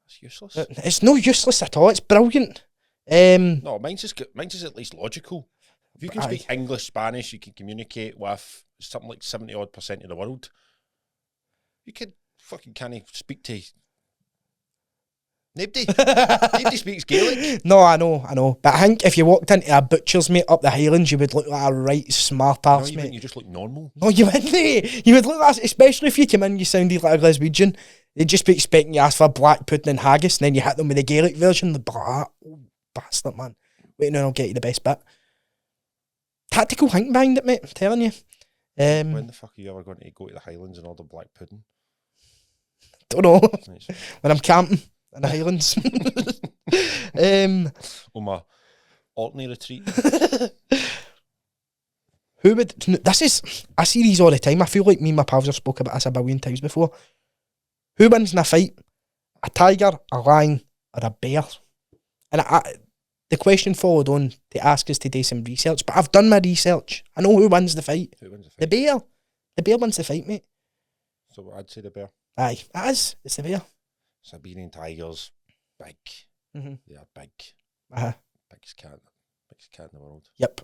It's useless. It's no useless at all. It's brilliant. No, mine's is at least logical. If you can Aye. speak English, Spanish, you can communicate with something like 70% of the world. You could fucking can't speak to nobody. Nobody speaks Gaelic. No, I know. But I think if you walked into a butcher's, mate, up the Highlands, you would look like a right smart No, arse, you, mate. you just look normal. No, you wouldn't, mate. You would look like, especially if you came in, you sounded like a Glaswegian. They'd just be expecting you to ask for black pudding and haggis, and then you hit them with the Gaelic version. They'd be like, ah, oh, bastard, man. Wait, no, I'll get you the best bit. Tactical thinking behind it, mate, I'm telling you. When the fuck are you ever going to go to the Highlands and order black pudding? Don't know. Nice. When I'm camping in the Highlands. Oh, my Orkney retreat. Who would... This is... I see these all the time. I feel like me and my pals have spoke about this a billion times before. Who wins in a fight? A tiger, a lion, or a bear? And the question followed on to ask us to do some research, but I've done my research. I know who wins the fight. Who wins the The fight? bear. The bear wins the fight, mate. So I'd say the bear. Aye, it is. It's the bear. Siberian tigers, big. Mhm. They are big. Uh-huh. Biggest cat in the world. Yep.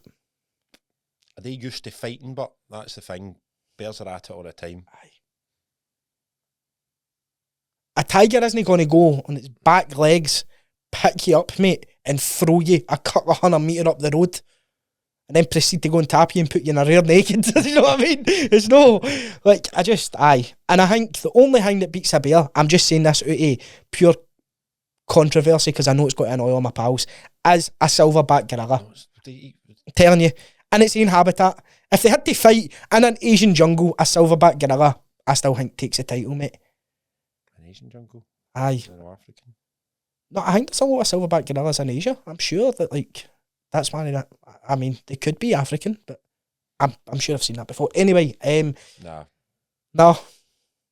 Are they used to fighting? But that's the thing. Bears are at it all the time. Aye. A tiger isn't going to go on its back legs, pick you up, mate, and throw you a couple of 100 metre up the road, and then proceed to go and tap you and put you in a rear naked. You know what I mean? It's no, like, aye. And I think the only thing that beats a bear, I'm just saying this out of pure controversy because I know it's got to annoy all my pals, is a silverback gorilla. No, they eat I'm telling you. In its own habitat. If they had to fight in an Asian jungle, a silverback gorilla, I still think takes the title, mate. an Asian jungle. Aye. No, African. No, I think there's a lot of silverback gorillas in Asia. I'm sure that, like, that's one of that. I mean, they could be African, but I'm sure I've seen that before. Anyway, Nah. no,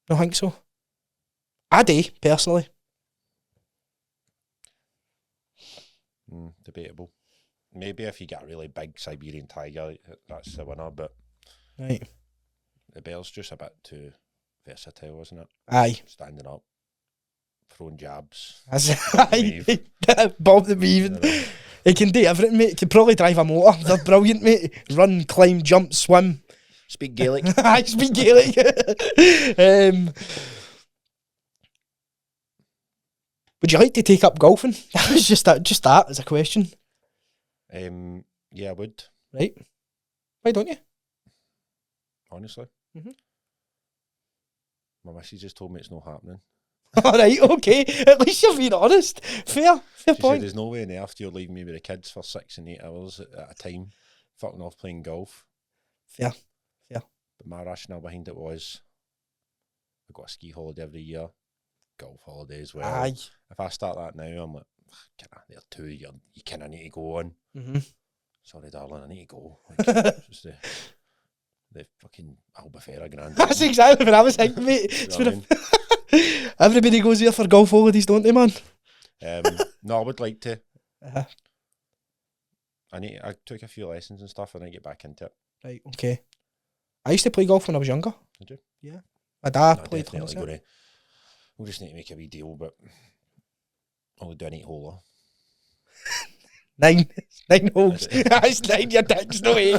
don't think so. I do, personally. Debatable. Maybe if you get a really big Siberian tiger, that's the winner, but Right. the bear's just a bit too versatile, isn't it? Aye. Standing up, throwing jabs. Aye. Bob the Weaving. He can do everything, mate. He can probably drive a motor. They're brilliant, mate. Run, climb, jump, swim. Speak Gaelic. I speak Gaelic. Would you like to take up golfing? That was just that as a question. Yeah, I would, Right. Why don't you? honestly. Mhm. My missus just told me it's not happening. Alright, okay. At least you're being honest. Fair She said point. there's no way in earth you're leaving me with the kids for 6 and 8 hours at a time, fucking off playing golf. Fair. But my rationale behind it was, I've got a ski holiday every year, golf holiday as well. Aye. If I start that now, I'm like, there two, you kind of need to go on. Mm-hmm. Sorry, darling, I need to go. Like, just the fucking Albufeira Grand. That's exactly what I was thinking, mate. It's been everybody goes there for golf holidays, don't they, man? No, I would like to. Uh-huh. I took a few lessons and stuff, and I get back into it. Right, okay. I used to play golf when I was younger. Did you? Yeah. My dad No, played definitely tons. gonna. We'll just need to make a wee deal, but I'll do an 8-holer. 9 holes. That's 9 your dicks, no way.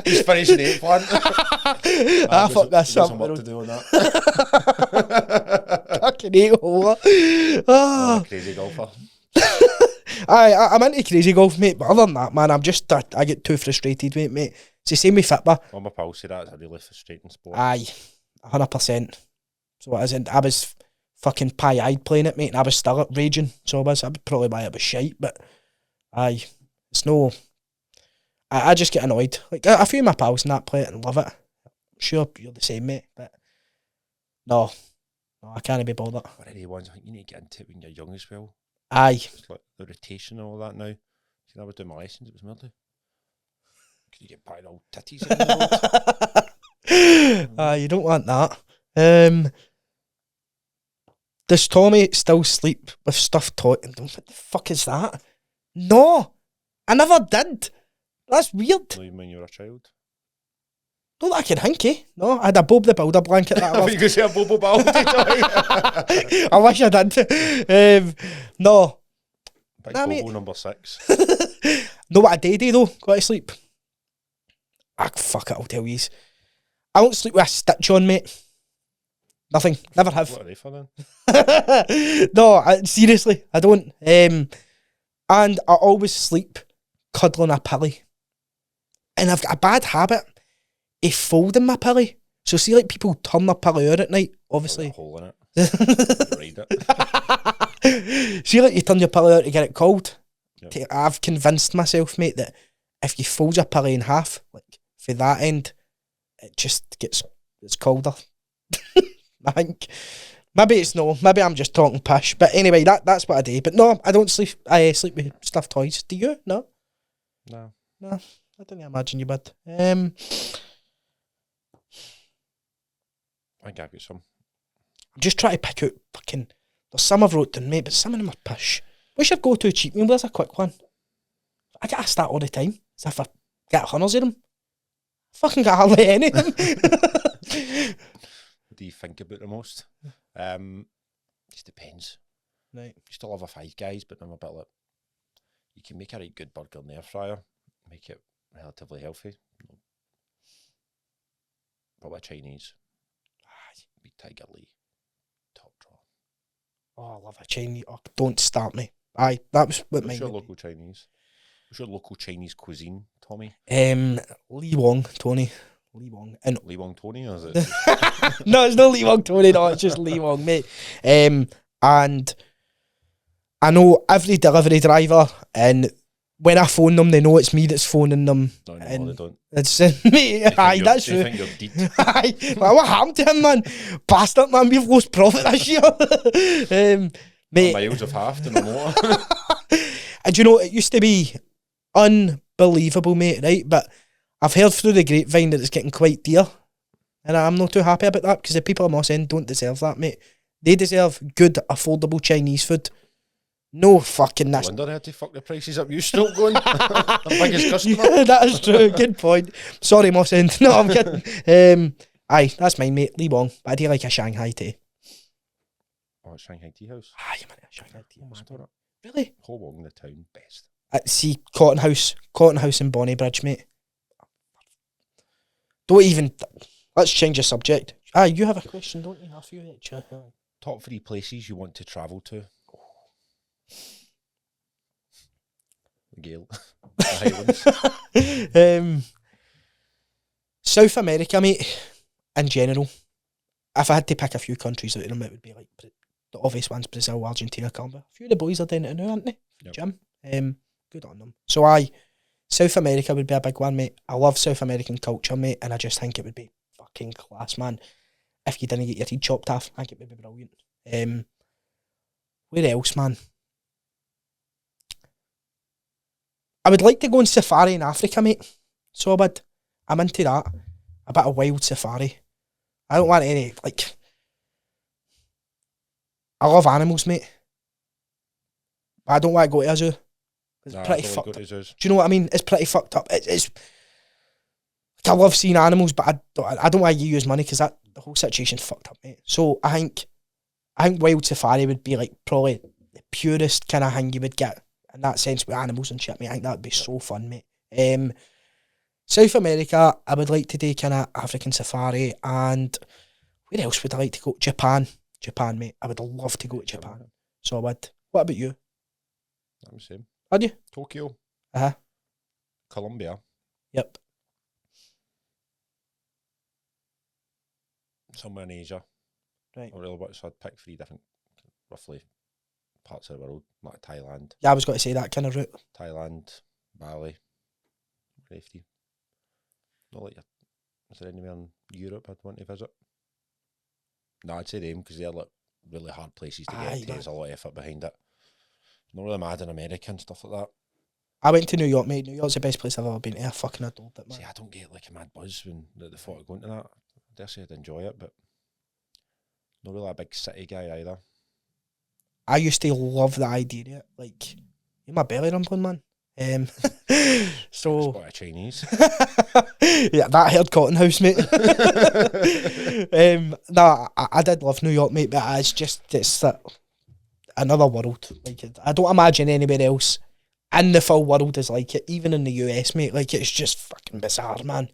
He's finishing 8th one. Fuck this up. What to do on that? Fucking 8 hole. Oh. Crazy golfer. I'm into crazy golf, mate, but other than that, man, I get too frustrated, mate. It's the same with Fitba. Well, my pal said that's a really frustrating sport. Aye, 100%. So it isn't. I was fucking pie-eyed playing it, mate, and I was still raging. So I was probably why it was shite, but aye, it's no. I just get annoyed. Like a few of my pals and that play it and love it. I'm sure you're the same, mate, but no, I can't be bothered. What are the ones I think you need to get into it when you're young as well? Aye. It's like the rotation and all that now. See, I was doing my lessons, it was murder. Could you get by old titties in the road? You don't want that. Does Tommy still sleep with stuffed toy? What the fuck is that? No, I never did. That's weird. No, even when you were a child. Not that I can hinky. No, I had a Bob the Builder blanket that I I loved. you could say a Bobo Baldy toy. I wish I did. No. Big Nah, Bobo mate. number 6. Know what I do though? Go to sleep. Fuck it, I'll tell yous. I don't sleep with a stitch on, mate. Nothing. Never have. What are they for then? No, seriously, I don't. And I always sleep cuddling a pilly. And I've got a bad habit of folding my pilly. So see, like people turn their pilly out at night, obviously. A hole in it. Read it. See, like you turn your pilly out to get it cold. Yep. I've convinced myself, mate, that if you fold your pilly in half, like for that end, it just it's colder. I think maybe it's no, maybe I'm just talking pish. But anyway, that's what I do. But no, I don't sleep. I sleep with stuffed toys. Do you? No. No. I didn't imagine you would. I think I've got some. I'm just trying to pick out fucking. There's some I've wrote down, mate, but some of them are pish. We should go to a cheap meal. There's a quick one. I get asked that all the time. As if I get hundreds of them. Fucking got hardly any of them. What do you think about the most? Just depends. Right. You still have a Five Guys, but I'm a bit like, you can make a right good burger in the air fryer, make it relatively healthy. Probably Chinese. Big Tiger Lee. Top draw. Oh, I love a Chinese. Oh, don't start me. Aye, that was what What's mine your would local Chinese? What's your local Chinese cuisine, Tommy? be. Lee Wong, Tony. Lee Wong. And Lee Wong Tony, or is it? no, it's not Lee Wong, Tony. No, it's just Lee Wong, mate. And I know every delivery driver, and when I phone them, they know it's me that's phoning them. No, and they don't. It's me. Aye, that's They true. think you're dead. Aye, well, what happened to him, man? Bastard, man. We've lost profit this year. Mate, Miles have halved in the motor. and you know, it used to be unbelievable, mate, right? But I've heard through the grapevine that it's getting quite dear. And I'm not too happy about that because the people I'm saying don't deserve that, mate. They deserve good, affordable Chinese food. No fucking No that's wonder I had to fuck the prices up. You still going? The biggest customer. yeah, that is true. Good point. Sorry, Moss End. No, I'm kidding. Aye, that's mine, mate. Lee Wong. But I do like a Shanghai tea. Oh, it's Shanghai Tea House. Ah, you man, a Shanghai tea. Oh, House, mad, man. Really? Ho Wong, the town, best. See, Cotton House in Bonnybridge, mate. Don't even. Let's change the subject. Ah, you have a question, don't you? A few extra. Top 3 places you want to travel to. The Gale. The Highlands. South America, mate. In general, if I had to pick a few countries out of them, it would be like the obvious ones: Brazil, Argentina, Colombia. A few of the boys are doing it now, aren't they? Yep. Jim. Good on them. So South America would be a big one, mate. I love South American culture, mate, and I just think it would be fucking class, man. If you didn't get your head chopped off, I think it would be brilliant. Where else, man? I would like to go on safari in Africa, mate. So I'm into that. A bit of wild safari. I don't want any, like... I love animals, mate. But I don't want to go to a zoo. It's Nah, pretty I don't fucked want to up. go to zoos. Do you know what I mean? It's pretty fucked up. It's like, I love seeing animals, but I don't want to use money because the whole situation's fucked up, mate. So I think wild safari would be like probably the purest kind of thing you would get in that sense with animals and shit, mate. I think that would be so fun, mate. South America, I would like to do kind of African safari, and where else would I like to go? Japan, mate. I would love to go to Japan. So I would. What about you? I'm the same. Would you? Tokyo. Uh-huh. Colombia. Yep. Somewhere in Asia. Right. Or really what, so I'd pick 3 different, roughly, parts of the world. Like Thailand. Yeah, I was going to say that kind of route. Thailand, Bali, Rafety. Not like, is there anywhere in Europe I'd want to visit? No, I'd say them because they're like really hard places to Aye, get to. man. There's a lot of effort behind it. Not really mad in America and stuff like that. I went to New York, mate. New York's the best place I've ever been to. I fucking adored it, man. See, I don't get like a mad buzz when the thought of going to that. I dare say I'd enjoy it, but not really a big city guy either. I used to love the idea of it. Like, you're my belly rumbling, man. So Spot of Chinese. yeah, that heard Cotton House, mate. Nah, I did love New York, mate, but it's another world. Like, I don't imagine anywhere else in the full world is like it, even in the US, mate. Like, it's just fucking bizarre, man.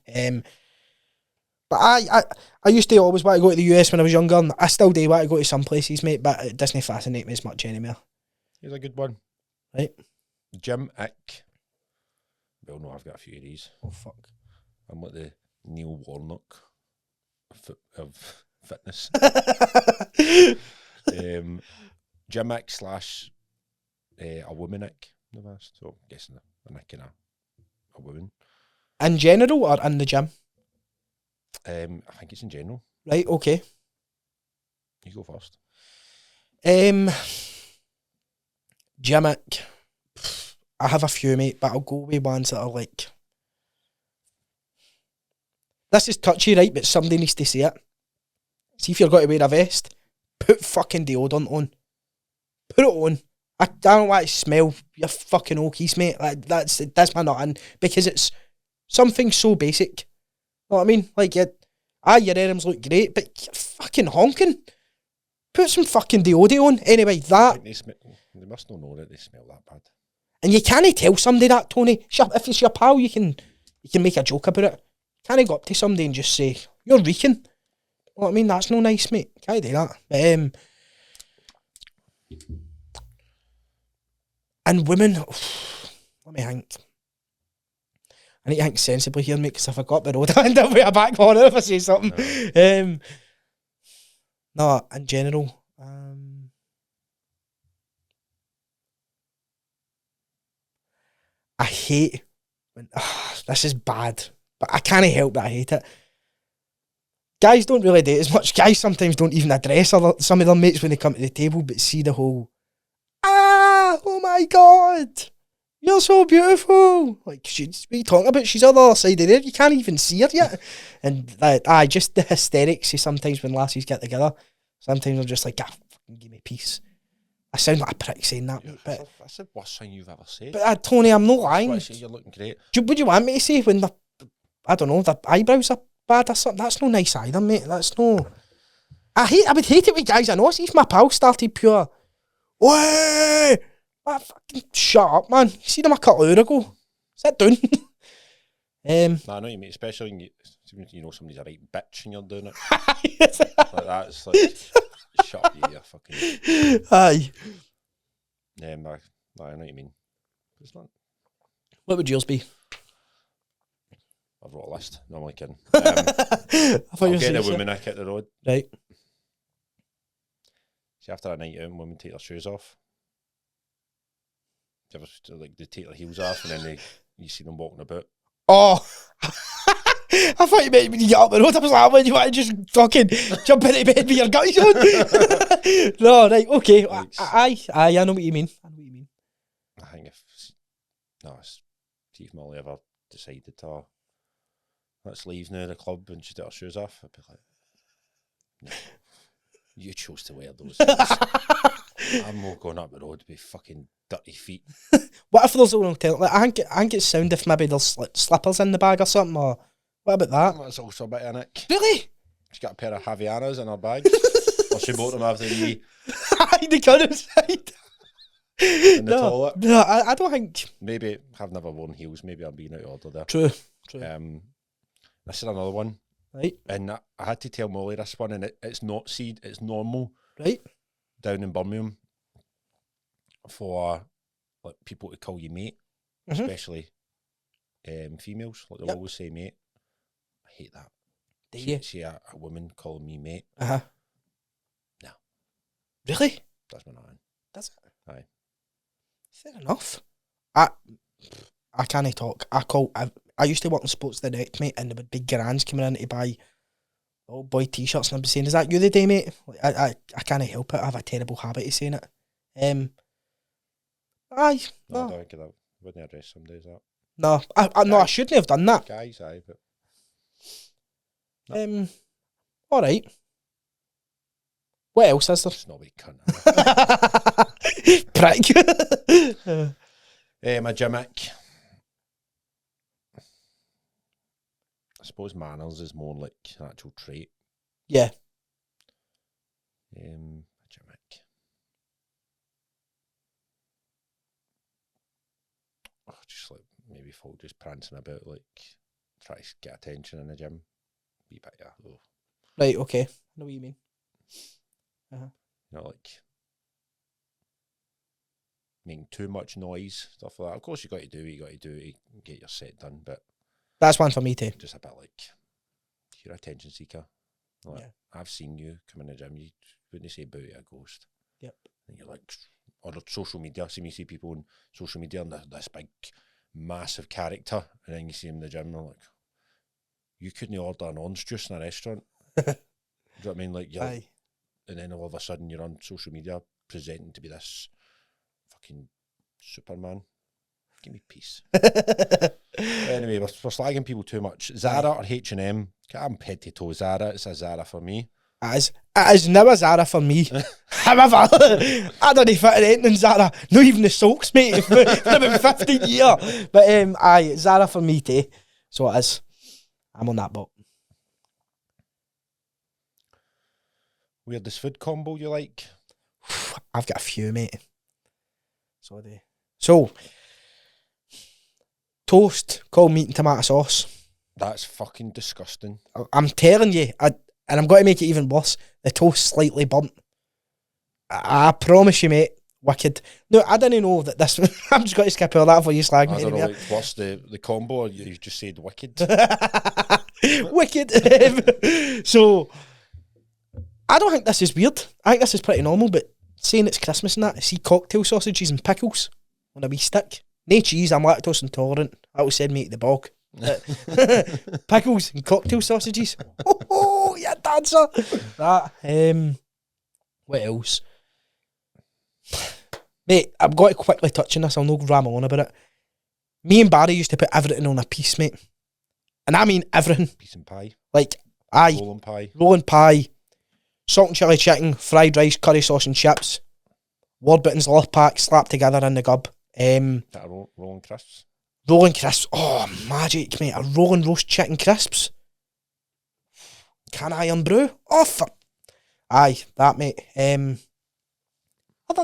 But I used to always want to go to the US when I was younger, and I still do want to go to some places, mate, but it doesn't fascinate me as much anymore. Here's a good one. Right? Jim Ick. Well, no, I've got a few of these. Oh, fuck. I'm like the Neil Warnock of fitness. Jim Ick / a woman Ick. So I'm guessing a Nick and a woman. In general or in the gym? I think it's in general. Right, okay. You go first. Gymmick. I have a few, mate, but I'll go with ones that are like... This is touchy, right, but somebody needs to say it. See, if you're going to wear a vest, put fucking deodorant on. Put it on. I don't want to smell your fucking oakies, mate. Like, that's my nothing. Because it's something so basic. Know what I mean? Like, your arms look great, but you're fucking honking. Put some fucking deodorant on. Anyway, that... They must not know that they smell that bad. And you can't tell somebody that, Tony. If it's your pal, you can make a joke about it. You can't go up to somebody and just say, you're reeking. You know what I mean? That's no nice, mate. Can't do that. And women, let me think. I need to think sensibly here, mate, because if I got the road, I end up with a back corner if I say something. No, in general, I hate when this is bad, but I can't help that I hate it. Guys don't really do it as much. Guys sometimes don't even address some of their mates when they come to the table, but see the whole, oh my God, you're so beautiful. Like, what are you talking about? She's on the other side of there. You can't even see her yet. And just the hysterics sometimes when lassies get together. Sometimes I'm just like, fucking give me peace. I sound like a prick saying that, mate, That's, but that's the worst thing you've ever said. Tony, I'm not lying. That's why I say you're looking great. Would you want me to say when the, I don't know, the eyebrows are bad or something? That's no nice either, mate. That's no. I would hate it with guys I know. See if my pal started pure. Oi! Ah, fucking shut up, man. You seen him a couple of hours ago. Sit down. Nah, I know what you mean, especially when you know somebody's a right bitch and you're doing it. Like that, it's like, shut up, you fucking. Aye. I know what you mean. It's not. What would yours be? I've wrote a list. No, I'm only kidding. I thought you I'll were get a saying woman nick at the road. right. See, after a night out, women take their shoes off. Do you ever, like, they take their heels off and then you see them walking about. Oh. I thought you meant when you get up the road. I was like, when you want to just fucking jump into bed with your guys on. No, right, okay. Like, I know what you mean. I think if Steve Molly ever decided to let's leave now the club and she took her shoes off, I'd be like, no, you chose to wear those shoes. I'm not going up the road with fucking dirty feet. What if there's no tell? Like, I think it's sound if maybe there's like, slippers in the bag or something. Or what about that? That's also a bit of Nick. Really? She's got a pair of Havaianas in her bag. Or she bought them after the The gun inside. in the toilet. No, I don't think. Maybe I've never worn heels. Maybe I'm being out of order there. True. This is another one, Right. and I had to tell Molly this one, and it's not seed. It's normal Right. down in Birmingham for like people to call you mate, Mhm. especially females. Like they'll Yep. always say mate. I hate that. Do you? See a woman calling me mate. Uh-huh. No. Really? That's my nothing. Does it? Aye. Fair enough. I can't talk. I used to work in Sports Direct, mate, and there would be grands coming in to buy old boy t-shirts, and I'd be saying, "Is that you the day, mate?" Like, I can't help it. I have a terrible habit of saying it. Aye. No, I No. don't get that. Wouldn't address somebody as that. No. I shouldn't have done that. Guys, aye, but All right. What else is there? it's not a wee cunt. Prick. My gimmick. I suppose manners is more like an actual trait. Yeah. Gimmick. Oh, just like maybe folk just prancing about, like try to get attention in the gym. Be bit, yeah. Oh. Right, okay. I know what you mean. You know, like making too much noise, stuff like that. Of course, you got to do what you got to do to get your set done, but That's one for me too. just a bit like you're an attention seeker. Like, Yeah. I've seen you come in the gym, you wouldn't say about a ghost. Yep. And you're like, or the social media, see me see people on social media and this big, massive character, and then you see them in the gym and they're like, you couldn't order an orange juice in a restaurant. Do you know what I mean? Like, you're, Aye. and then all of a sudden you're on social media presenting to be this fucking Superman. Give me peace. Anyway, we're slagging people too much. Zara or H&M? I'm head to toe Zara. It's a Zara for me. It is now a Zara for me. However, I don't fit in anything Zara. Not even the socks, mate. It's been about 15 years. But aye, Zara for me too. So it is. I'm on that boat. Weirdest food combo you like? I've got a few, mate. So, toast, cold meat and tomato sauce. That's fucking disgusting. I'm telling you, and I'm going to make it even worse. The toast slightly burnt. I promise you, mate. Wicked. No, I didn't know that this. I'm just going to skip all that for you, slag. I don't know, like, what's the combo? Or you just said wicked. Wicked. So, I don't think this is weird. I think this is pretty normal, but saying it's Christmas and that, I see cocktail sausages and pickles on a wee stick. No cheese, I'm lactose intolerant. That will send me to the bog. Pickles and cocktail sausages. Oh, you dancer. That. What else? Mate, I've got to quickly touch on this. I'll not ramble on about it. Me and Barry used to put everything on a piece, mate. And I mean everything. Piece and pie. Like, aye. Rolling pie. Rolling pie. Salt and chilli chicken. Fried rice. Curry sauce and chips. Warburton's Loth Pack slapped together in the gub. That rolling crisps. Rolling crisps. Oh, magic, mate. A rolling roast chicken crisps. Can iron brew? Oh, fuck. Aye, that, mate. Other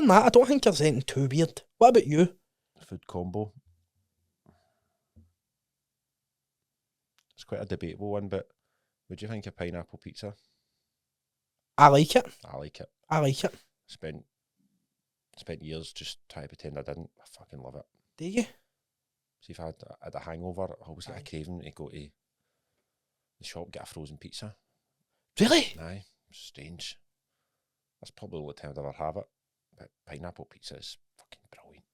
than that, I don't think there's anything too weird. What about you? Food combo. It's quite a debatable one, but what do you think of pineapple pizza? I like it. I like it. I like it. Spent years just trying to pretend I didn't. I fucking love it. Do you? See, if I had a hangover, I always get Aye. a craving to go to the shop, get a frozen pizza. Really? Aye, strange. That's probably the only time I'd ever have it. But pineapple pizza is fucking brilliant.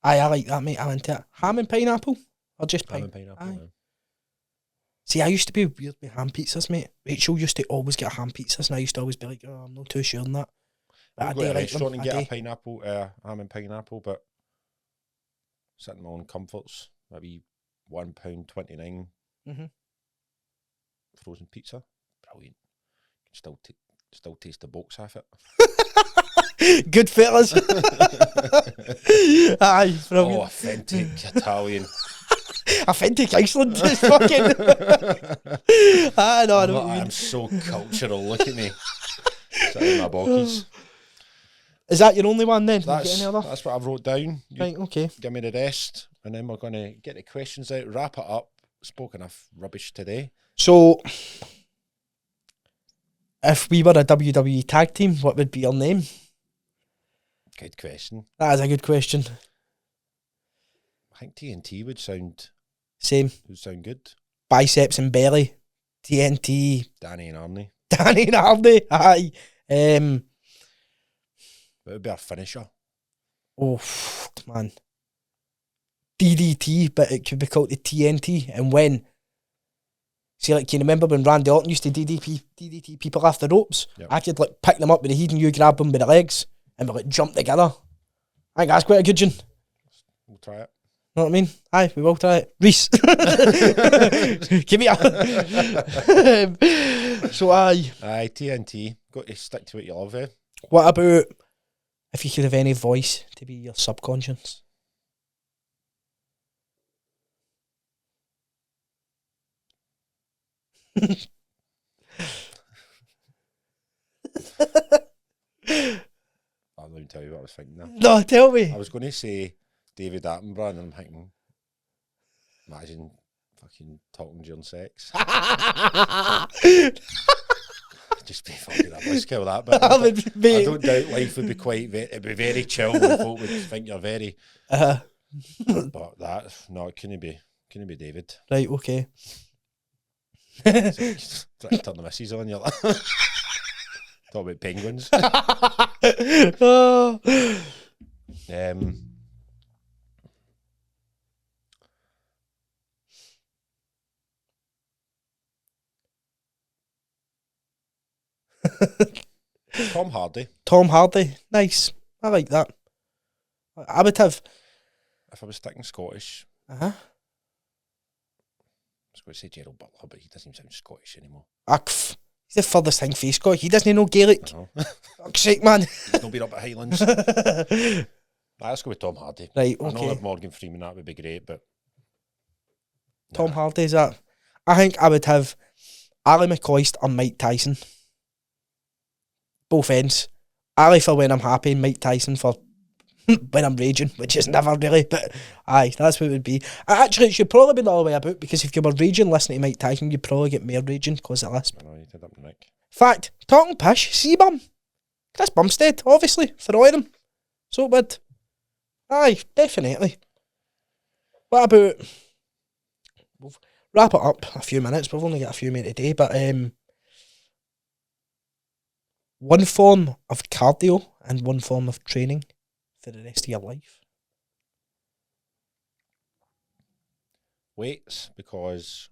Aye, I like that, mate. I'm into it. Ham and pineapple? Or just Ham and pineapple? pineapple. Aye. Man. See, I used to be weird with ham pizzas, mate. Rachel used to always get ham pizzas, and I used to always be like, oh, I'm not too sure on that. But I I'd do go to a like restaurant them. and I get a do. pineapple, ham and pineapple, but sitting in my own comforts, maybe £1.29 Mhm. frozen pizza, brilliant. Can still taste the box half it. Good fellas. Aye, Oh, brilliant. authentic Italian. Authentic Iceland. It's fucking. I know, I know what you I'm mean. so cultural. Look at me. Sitting in my bockies. Is that your only one then? You get any other? That's what I've wrote down. You Right, okay. give me the rest, and then we're going to get the questions out, wrap it up. Spoke enough rubbish today. So, if we were a WWE tag team, what would be your name? Good question. That is a good question. I think TNT would sound Same. good. Biceps and belly. TNT. Danny and Arnie. Danny and Hardy. Aye. What would be our finisher? Oh, fuck, man. DDT, but it could be called the TNT. And when, see, like, can you remember when Randy Orton used to DDT people off the ropes? Yep. I could, like, pick them up with the heat and you grab them with the legs and we, like, jump together. I think that's quite a good one. We'll try it. Know what I mean? Aye, we will try it. Reese. Give me a. So, aye. Aye, TNT. Got to stick to what you love, eh? What about if you could have any voice to be your subconscious? I'll not even tell you what I was thinking now. No, tell me. I was going to say David Attenborough, and I'm thinking, imagine fucking talking during sex. Just be fucking up. Let's kill that bit. I would be. I don't doubt life would be it'd be very chill and folk would think you're very, but that, no, it couldn't be David. Right, okay. Try to turn the missus on, you're like, talk about penguins. Oh. Tom Hardy. Tom Hardy, nice. I like that. I would have. If I was sticking Scottish, Uh-huh. I was going to say Gerald Butler, but he doesn't sound Scottish anymore. He's the furthest thing from Scott. He doesn't know Gaelic. I know. Fuck's sake, man. He's not been up at Highlands. Nah, let's go with Tom Hardy. Right, I know okay. that Morgan Freeman, that would be great, but Tom nah. Hardy, is that? I think I would have Ali McCoist or Mike Tyson. Both ends. Ali for when I'm happy, Mike Tyson for when I'm raging, which is never really, but aye, that's what it would be. Actually, it should probably be the other way about, because if you were raging listening to Mike Tyson, you'd probably get more raging because of lisp. I know you did up the neck. Fact, talking pish, Seabum. Chris Bumstead, obviously, for all of them. So it would. Aye, definitely. What about... We'll wrap it up a few minutes. We've only got a few minutes today, but one form of cardio and one form of training for the rest of your life. Weights, because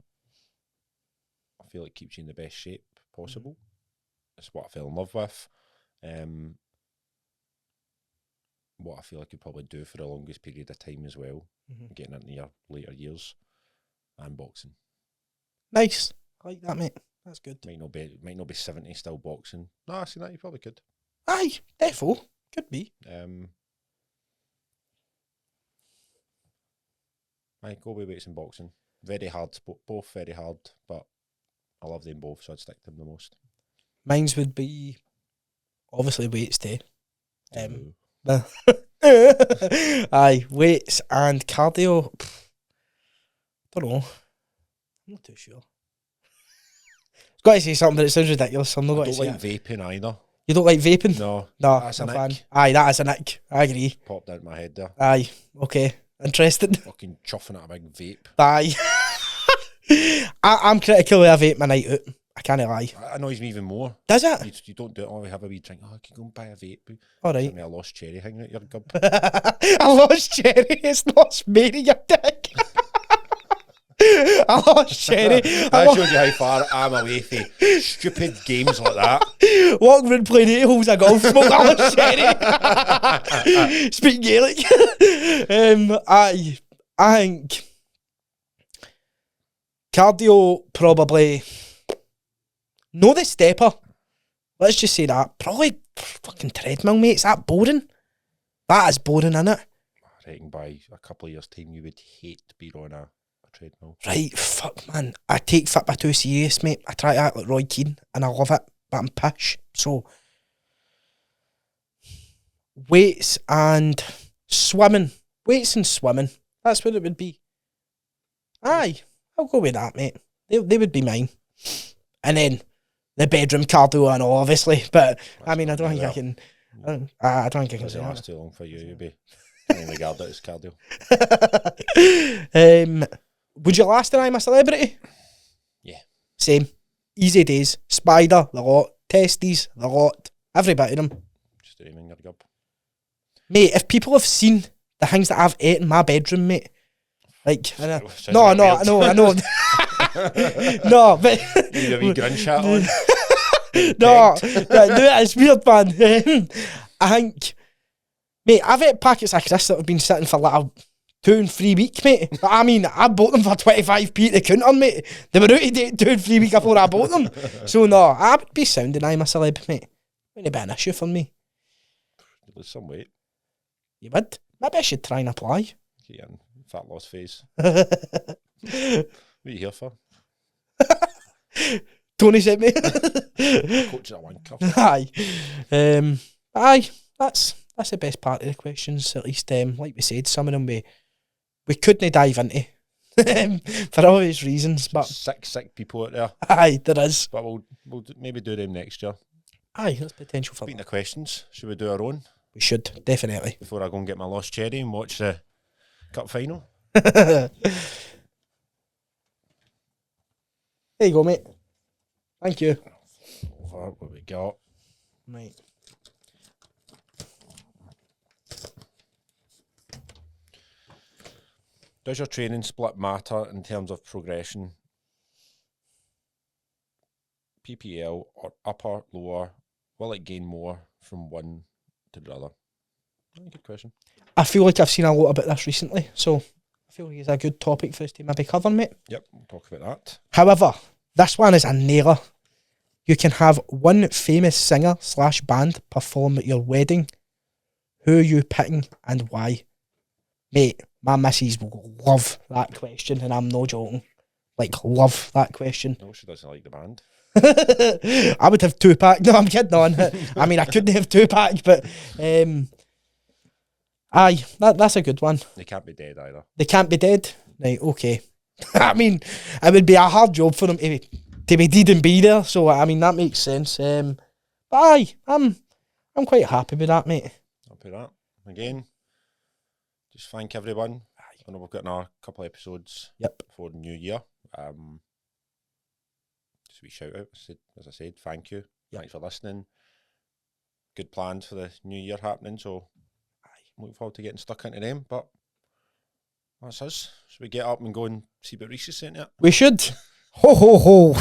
I feel it keeps you in the best shape possible. It's what I fell in love with. What I feel I could probably do for the longest period of time as well, getting into your later years, and boxing. Nice. I like that, mate. That's good. Might not be 70 still boxing. No, I see that you probably could. Aye, defo. Could be. I go with weights and boxing. Very hard, both very hard, but I love them both, so I'd stick to them the most. Mine's would be obviously weights too. Aye, weights and cardio. Don't know. I'm not too sure. I've got to say something, but it sounds ridiculous. So I'm not I going to don't say like it. vaping either. You don't like vaping? No, No, that's I'm an a fan. ick. Aye, that is an ick. I agree. Popped out my head there. Aye, okay. Interesting. Fucking chuffing at a big vape. Aye. I'm critical of a vape my night out. I can't lie. That annoys me even more. Does it? You don't do it. Oh, we have a wee drink. Oh, I can go and buy a vape. All right. Give me a lost cherry hanging out your gub. I lost Cherry. It's lost Mary, you dick. I lost Cherry. That shows you how far I'm away from stupid games like that. Walk around playing 8 holes of golf, smoke I lost Cherry. Speak Gaelic. I think cardio probably. No, the stepper. Let's just say that. Probably fucking treadmill, mate. Is that boring? That is boring, innit? I reckon by a couple of years' time you would hate to be on a treadmill. Right, fuck, man. I take Fitbit too serious, mate. I try to act like Roy Keane, and I love it, but I'm pish. So, weights and swimming. Weights and swimming. That's what it would be. Aye, I'll go with that, mate. They would be mine. And then the bedroom cardio and all, obviously. But, I mean, I don't think I can... I don't think I can Doesn't say last that. too long for you. You'll be can't regard that as cardio. Would you last an I'm a Celebrity? Yeah. Same. Easy days. Spider, the lot. Testes, the lot. Every bit of them. Just aiming your gub. Mate, if people have seen the things that I've ate in my bedroom, mate, like, Sounds no, a bit I weird. know. No, but... You need a wee grin chat on. No, it's weird, man. I think, mate, I've ate packets of crisps that have been sitting for like 2 and 3 weeks, mate. But I mean, I bought them for 25p at the counter, mate. They were out of date 2 and 3 weeks before I bought them. So no, I would be sounding I'm a celeb, mate. Wouldn't be an issue for me. You lose some weight. You would? Maybe I should try and apply. Get you in fat loss phase. What are you here for? Tony sent me. Coach at one cup. Aye. Aye. That's the best part of the questions, at least. Like we said, some of them we couldn't dive into for obvious reasons, but Sick people out there. aye, there is. But we'll maybe do them next year. Aye, there's potential for Speaking that. of questions, should we do our own We should, definitely. before I go and get my lost cherry and watch the cup final? There you go, mate. Thank you. Over what we got. Right. Does your training split matter in terms of progression? PPL or upper, lower? Will it gain more from one to the other? Good question. I feel like I've seen a lot about this recently, so I feel like it's a good topic for us to maybe cover, mate. Yep, we'll talk about that. However, this one is a nailer. You can have one famous singer/band perform at your wedding. Who are you picking and why? Mate, my missus will love that question, and I'm no joking. Like, love that question. No, she doesn't like the band. I would have Tupac. No, I'm kidding on. I mean, I couldn't have Tupac, but aye, that's a good one. They can't be dead either. They can't be dead. Right, okay. I mean, it would be a hard job for them to be dead and be there. So I mean, that makes sense. But aye, I'm quite happy with that, mate. Happy with that. Again, just thank everyone. I know we've got another couple of episodes Yep. for the new year. Just a wee shout out. As I said, thank you. Yep. Thanks for listening. Good plans for the new year happening. So I'm looking forward to getting stuck into them. But that's us. Should we get up and go and see what Reese is saying yet? We should. Ho ho ho.